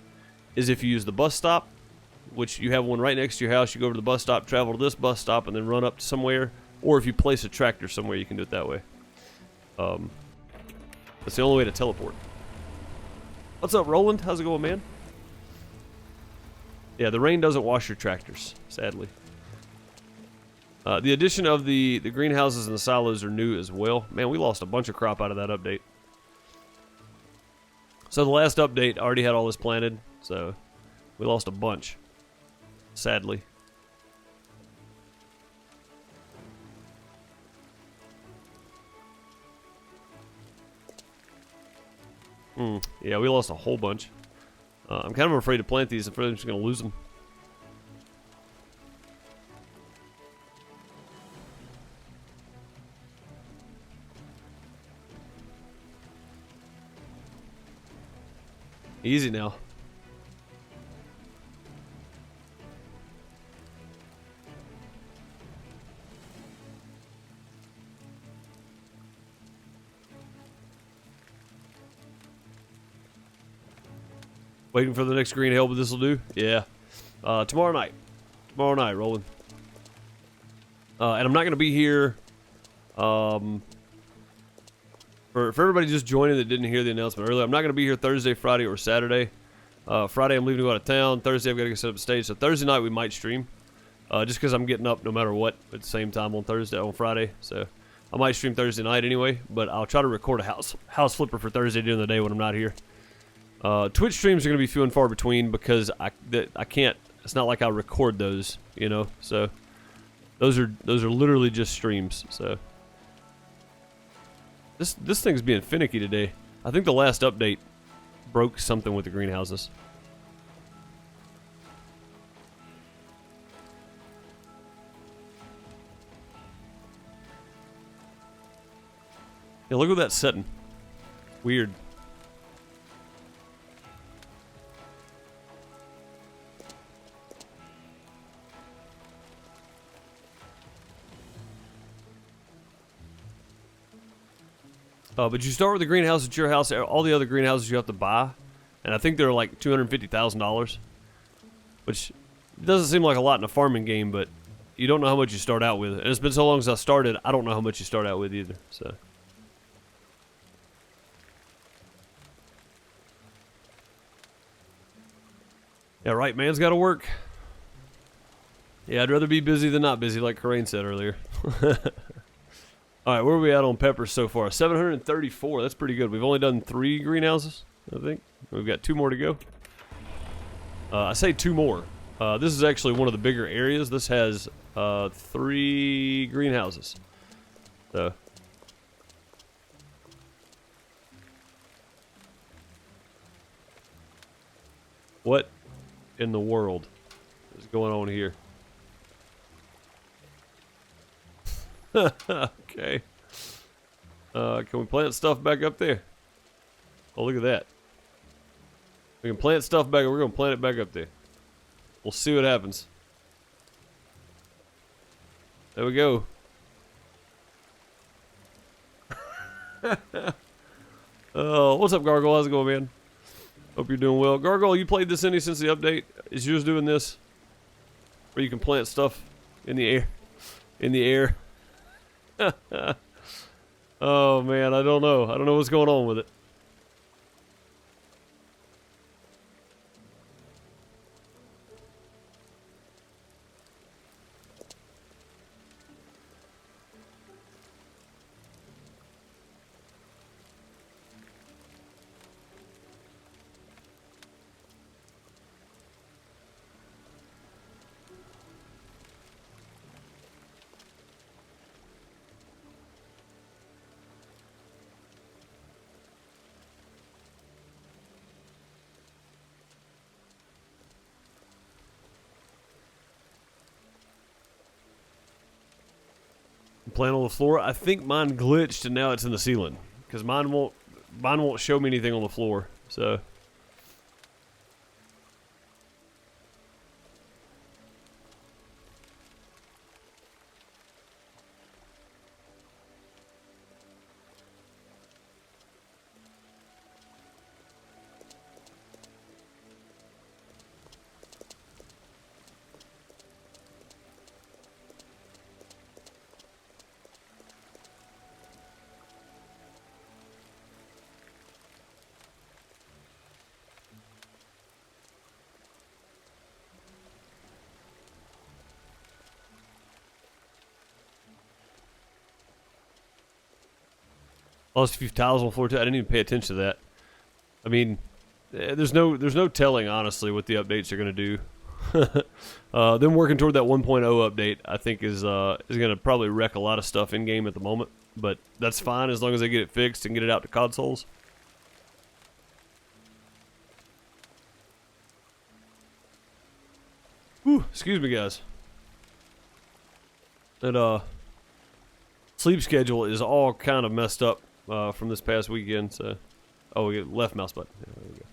is if you use the bus stop, which you have one right next to your house. You go over to the bus stop, travel to this bus stop, and then run up to somewhere. Or if you place a tractor somewhere, you can do it that way. That's the only way to teleport. What's up, Roland? How's it going, man? Yeah, the rain doesn't wash your tractors, sadly. The addition of the greenhouses and the silos are new as well. Man, we lost a bunch of crop out of that update. So the last update already had all this planted, so we lost a bunch, sadly. Yeah, we lost a whole bunch. I'm kind of afraid to plant these. I'm afraid I'm just going to lose them. Easy now. Waiting for the next green hill, but this will do. Yeah. Tomorrow night. Tomorrow night, rolling. And I'm not going to be here. For everybody just joining that didn't hear the announcement earlier, I'm not going to be here Thursday, Friday, or Saturday. Friday, I'm leaving to go out of town. Thursday, I've got to go set up a stage. So Thursday night, we might stream. Just because I'm getting up no matter what at the same time on Friday. So I might stream Thursday night anyway. But I'll try to record a house flipper for Thursday during the day when I'm not here. Twitch streams are going to be few and far between because I can't. It's not like I record those, you know. So those are literally just streams. So this thing's being finicky today. I think the last update broke something with the greenhouses. Yeah, look at that setting. Weird. But you start with the greenhouse at your house. All the other greenhouses you have to buy, and I think they're like $250,000, which doesn't seem like a lot in a farming game, but you don't know how much you start out with. And it's been so long since I started, I don't know how much you start out with either. So Yeah, right, man's got to work. Yeah, I'd rather be busy than not busy, like Corain said earlier. All right, where are we at on peppers so far? 734. That's pretty good. We've only done 3 greenhouses, I think. We've got 2 more to go. I say 2 more. This is actually one of the bigger areas. This has 3 greenhouses. So, what in the world is going on here? Okay. Can we plant stuff back up there? Oh, look at that. We can plant stuff back. We're going to plant it back up there. We'll see what happens. There we go. Oh, what's up, Gargoyle? How's it going, man? Hope you're doing well. Gargoyle, you played this any since the update? Is yours doing this? Where you can plant stuff in the air? In the air? Oh, man, I don't know. I don't know what's going on with it. Plant on the floor. I think mine glitched and now it's in the ceiling because mine won't show me anything on the floor. So lost a few tiles on the floor too. I didn't even pay attention to that. I mean, there's no telling honestly what the updates are going to do. Them working toward that 1.0 update, I think is going to probably wreck a lot of stuff in game at the moment. But that's fine as long as they get it fixed and get it out to consoles. Whew, excuse me, guys. That sleep schedule is all kind of messed up from this past weekend. So, oh, we get left mouse button. Yeah, there we go.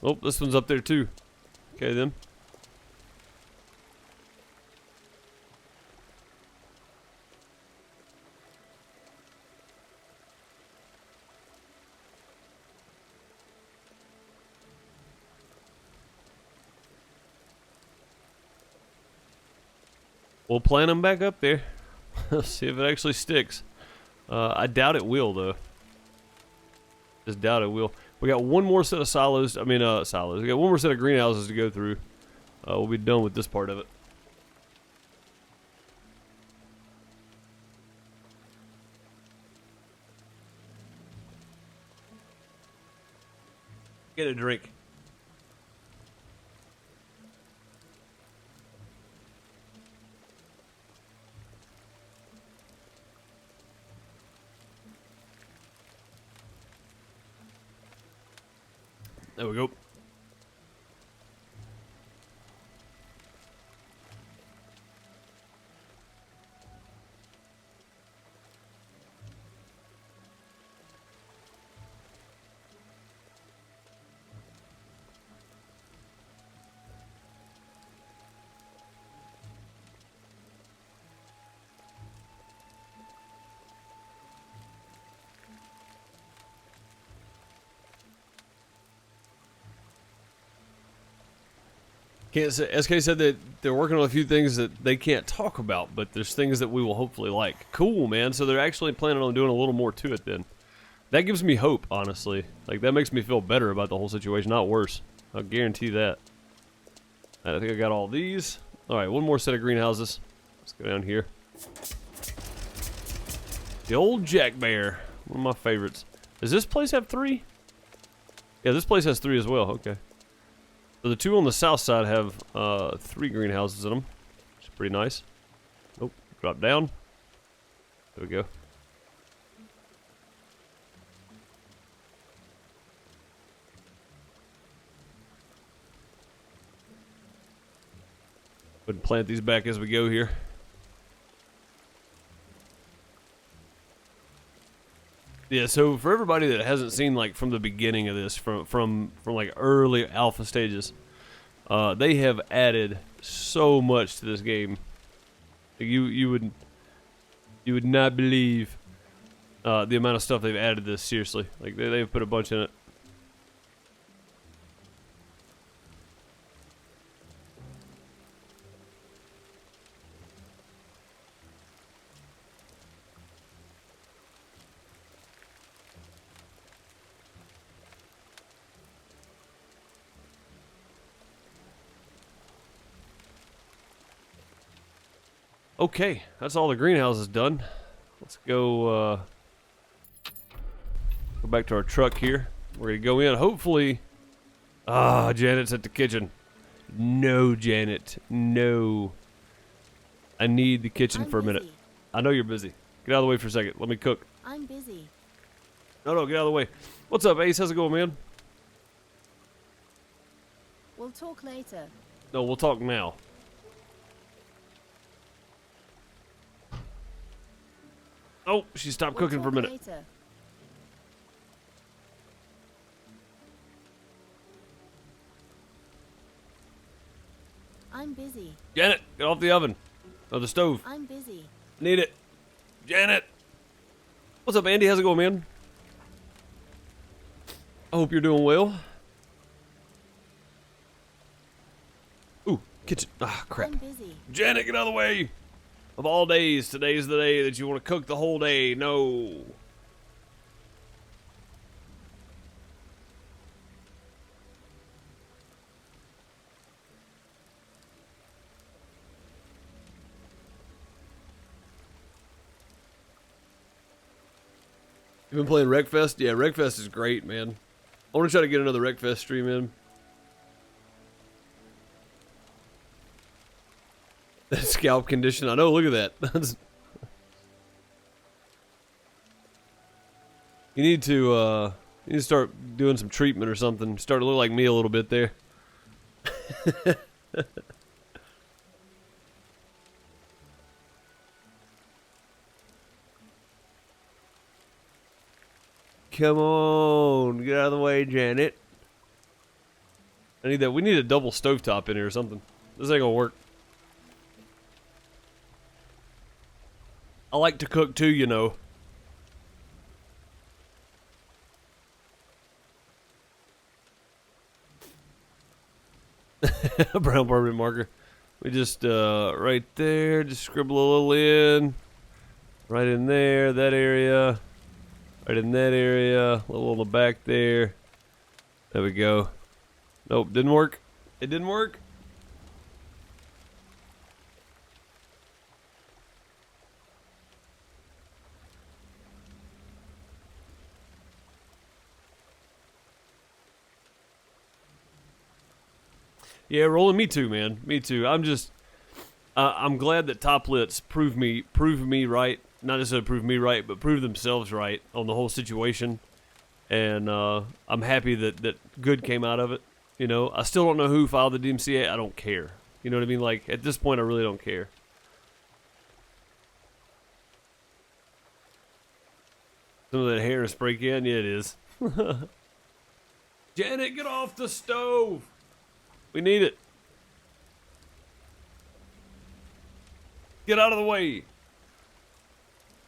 Oh, this one's up there too. Okay, then. We'll plant them back up there. See if it actually sticks. I doubt it will, though. Just doubt it will. We got one more set of silos. I mean, silos. We got one more set of greenhouses to go through. We'll be done with this part of it. Get a drink. There we go. Can't say. SK said that they're working on a few things that they can't talk about, but there's things that we will hopefully like. Cool, man. So they're actually planning on doing a little more to it then. That gives me hope, honestly. Like, that makes me feel better about the whole situation, not worse. I'll guarantee that. I think I got all these. Alright, one more set of greenhouses. Let's go down here. The old Jack Bear. One of my favorites. Does this place have 3? Yeah, this place has 3 as well. Okay. So the 2 on the south side have 3 greenhouses in them. Which is pretty nice. Oh, drop down. There we go. Go ahead and plant these back as we go here. Yeah, so for everybody that hasn't seen like from the beginning of this, from like early alpha stages, they have added so much to this game. You would not believe the amount of stuff they've added to this. Seriously, like they've put a bunch in it. Okay, that's all the greenhouses done. Let's go back to our truck here. We're gonna go in. Hopefully, Janet's at the kitchen. No, Janet, no. I need the kitchen for a minute. I know you're busy. Get out of the way for a second. Let me cook. I'm busy. No, get out of the way. What's up, Ace? How's it going, man? We'll talk later. No, we'll talk now. Oh, she stopped cooking for a minute. Later. I'm busy. Janet, get off the oven. Or the stove. I'm busy. Need it. Janet. What's up, Andy? How's it going, man? I hope you're doing well. Ooh, kitchen. Ah, crap. I'm busy. Janet, get out of the way. Of all days, today's the day that you want to cook the whole day. No. You been playing Wreckfest? Yeah, Wreckfest is great, man. I want to try to get another Wreckfest stream in. That scalp condition. I know, look at that. That's... You need to start doing some treatment or something. Start to look like me a little bit there. Come on, get out of the way, Janet. I need that. We need a double stovetop in here or something. This ain't gonna work. I like to cook too, you know. Brown permanent marker. We just, right there, just scribble a little in. Right in there, that area. Right in that area. A little on the back there. There we go. Nope, didn't work. It didn't work. Yeah, rolling. Me too, man. Me too. I'm just, I'm glad that Top Lits proved me right. Not necessarily proved me right, but proved themselves right on the whole situation. And I'm happy that good came out of it. You know, I still don't know who filed the DMCA. I don't care. You know what I mean? Like, at this point, I really don't care. Some of that hair is spray can? Yeah, it is. Janet, get off the stove! We need it. Get out of the way.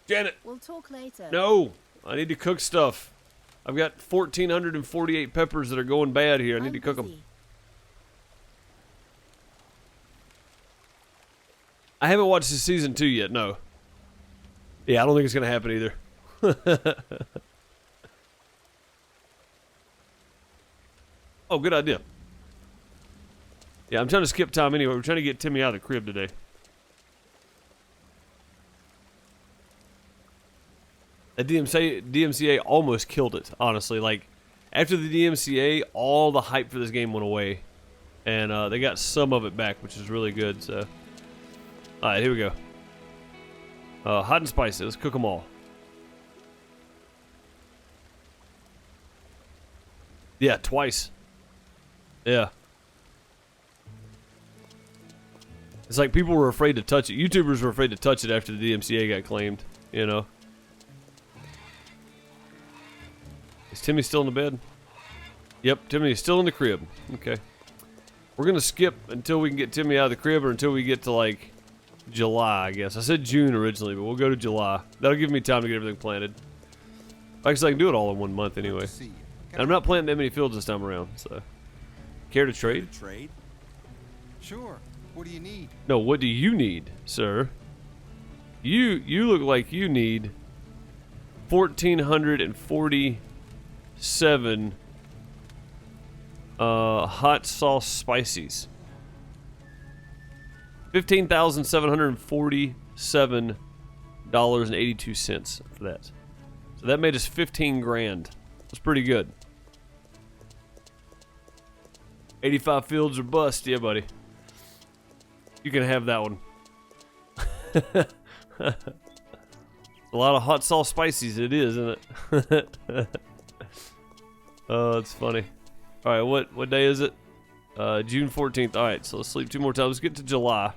Janet. We'll talk later. No, I need to cook stuff. I've got 1,448 peppers that are going bad here. I need to cook them. I haven't watched the season 2 yet, no. Yeah, I don't think it's going to happen either. Oh, good idea. Yeah, I'm trying to skip time anyway. We're trying to get Timmy out of the crib today. The DMCA almost killed it, honestly. Like, after the DMCA, all the hype for this game went away. And they got some of it back, which is really good, so. Alright, here we go. Hot and spicy. Let's cook them all. Yeah, twice. Yeah. It's like people were afraid to touch it. YouTubers were afraid to touch it after the DMCA got claimed, you know. Is Timmy still in the bed? Yep, Timmy's still in the crib. Okay. We're going to skip until we can get Timmy out of the crib or until we get to, like, July, I guess. I said June originally, but we'll go to July. That'll give me time to get everything planted. Actually, I can do it all in 1 month anyway. And I'm not planting that many fields this time around, so. Care to trade? Trade? Sure. What do you need? No, what do you need, sir? You look like you need 1,447 hot sauce spices. $15,747.82 for that. So that made us 15 grand. That's pretty good. 85 fields or bust, yeah, buddy. You can have that one. A lot of hot sauce spices it is, isn't it? Oh, it's funny. Alright, what day is it? June 14th. Alright, so let's sleep 2 more times. Let's get to July.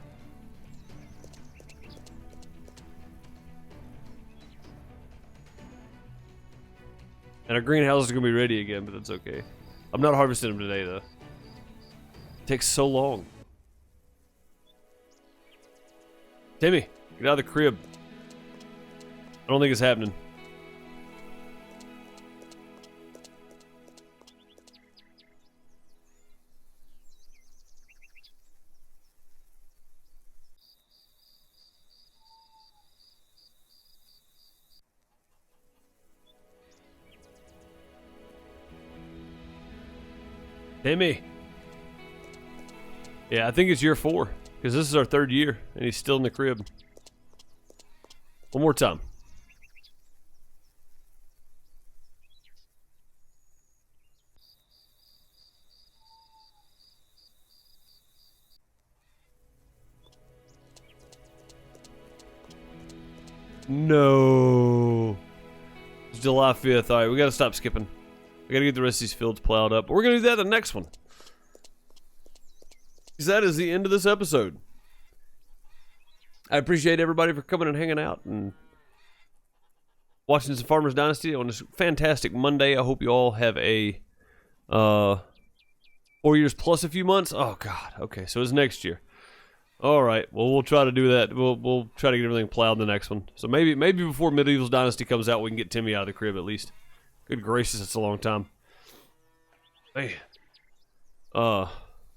And our greenhouse is going to be ready again, but that's okay. I'm not harvesting them today, though. It takes so long. Timmy, get out of the crib. I don't think it's happening. Timmy. Yeah, I think it's year 4. Because this is our 3rd year, and he's still in the crib. One more time. No. It's July 5th. Alright, we gotta stop skipping. We gotta get the rest of these fields plowed up. But we're gonna do that the next one. Because that is the end of this episode. I appreciate everybody for coming and hanging out and watching some Farmers Dynasty on this fantastic Monday. I hope you all have a 4 years plus a few months. Oh God. Okay, so it's next year. All right. Well, we'll try to do that. We'll try to get everything plowed in the next one. So maybe before Medieval Dynasty comes out, we can get Timmy out of the crib at least. Good gracious, it's a long time. Man.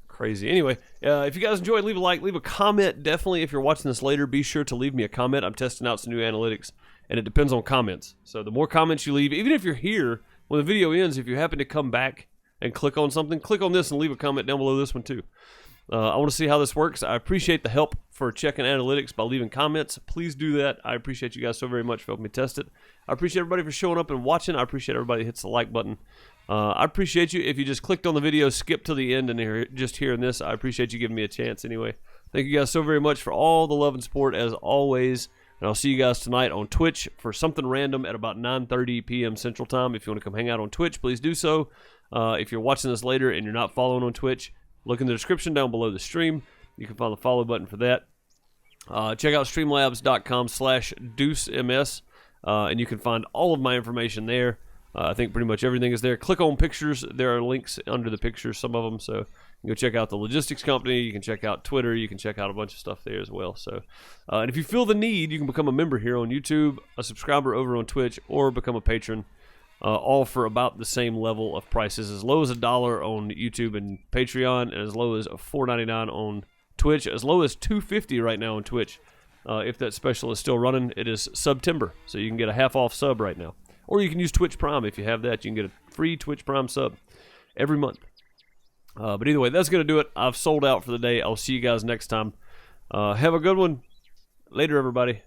Crazy. Anyway, if you guys enjoyed, leave a like, leave a comment. Definitely, if you're watching this later, be sure to leave me a comment. I'm testing out some new analytics, and it depends on comments. So the more comments you leave, even if you're here when the video ends, if you happen to come back and click on something, click on this and leave a comment down below this one too. I want to see how this works. I appreciate the help for checking analytics by leaving comments. Please do that. I appreciate you guys so very much for helping me test it. I appreciate everybody for showing up and watching. I appreciate everybody that hits the like button. I appreciate you if you just clicked on the video, skipped to the end, and just hearing this. I appreciate you giving me a chance anyway. Thank you guys so very much for all the love and support as always. And I'll see you guys tonight on Twitch for something random at about 9:30 p.m. Central Time. If you want to come hang out on Twitch, please do so. If you're watching this later and you're not following on Twitch, look in the description down below the stream. You can find the follow button for that. Check out streamlabs.com/deucems, and you can find all of my information there. I think pretty much everything is there. Click on pictures. There are links under the pictures, some of them. So you can go check out the logistics company. You can check out Twitter. You can check out a bunch of stuff there as well. So, and if you feel the need, you can become a member here on YouTube, a subscriber over on Twitch, or become a patron. All for about the same level of prices, as low as $1 on YouTube and Patreon, and as low as $4.99 on Twitch, as low as $2.50 right now on Twitch. If that special is still running, it is September, so you can get a half-off sub right now. Or you can use Twitch Prime if you have that. You can get a free Twitch Prime sub every month. But either way, that's going to do it. I've sold out for the day. I'll see you guys next time. Have a good one. Later, everybody.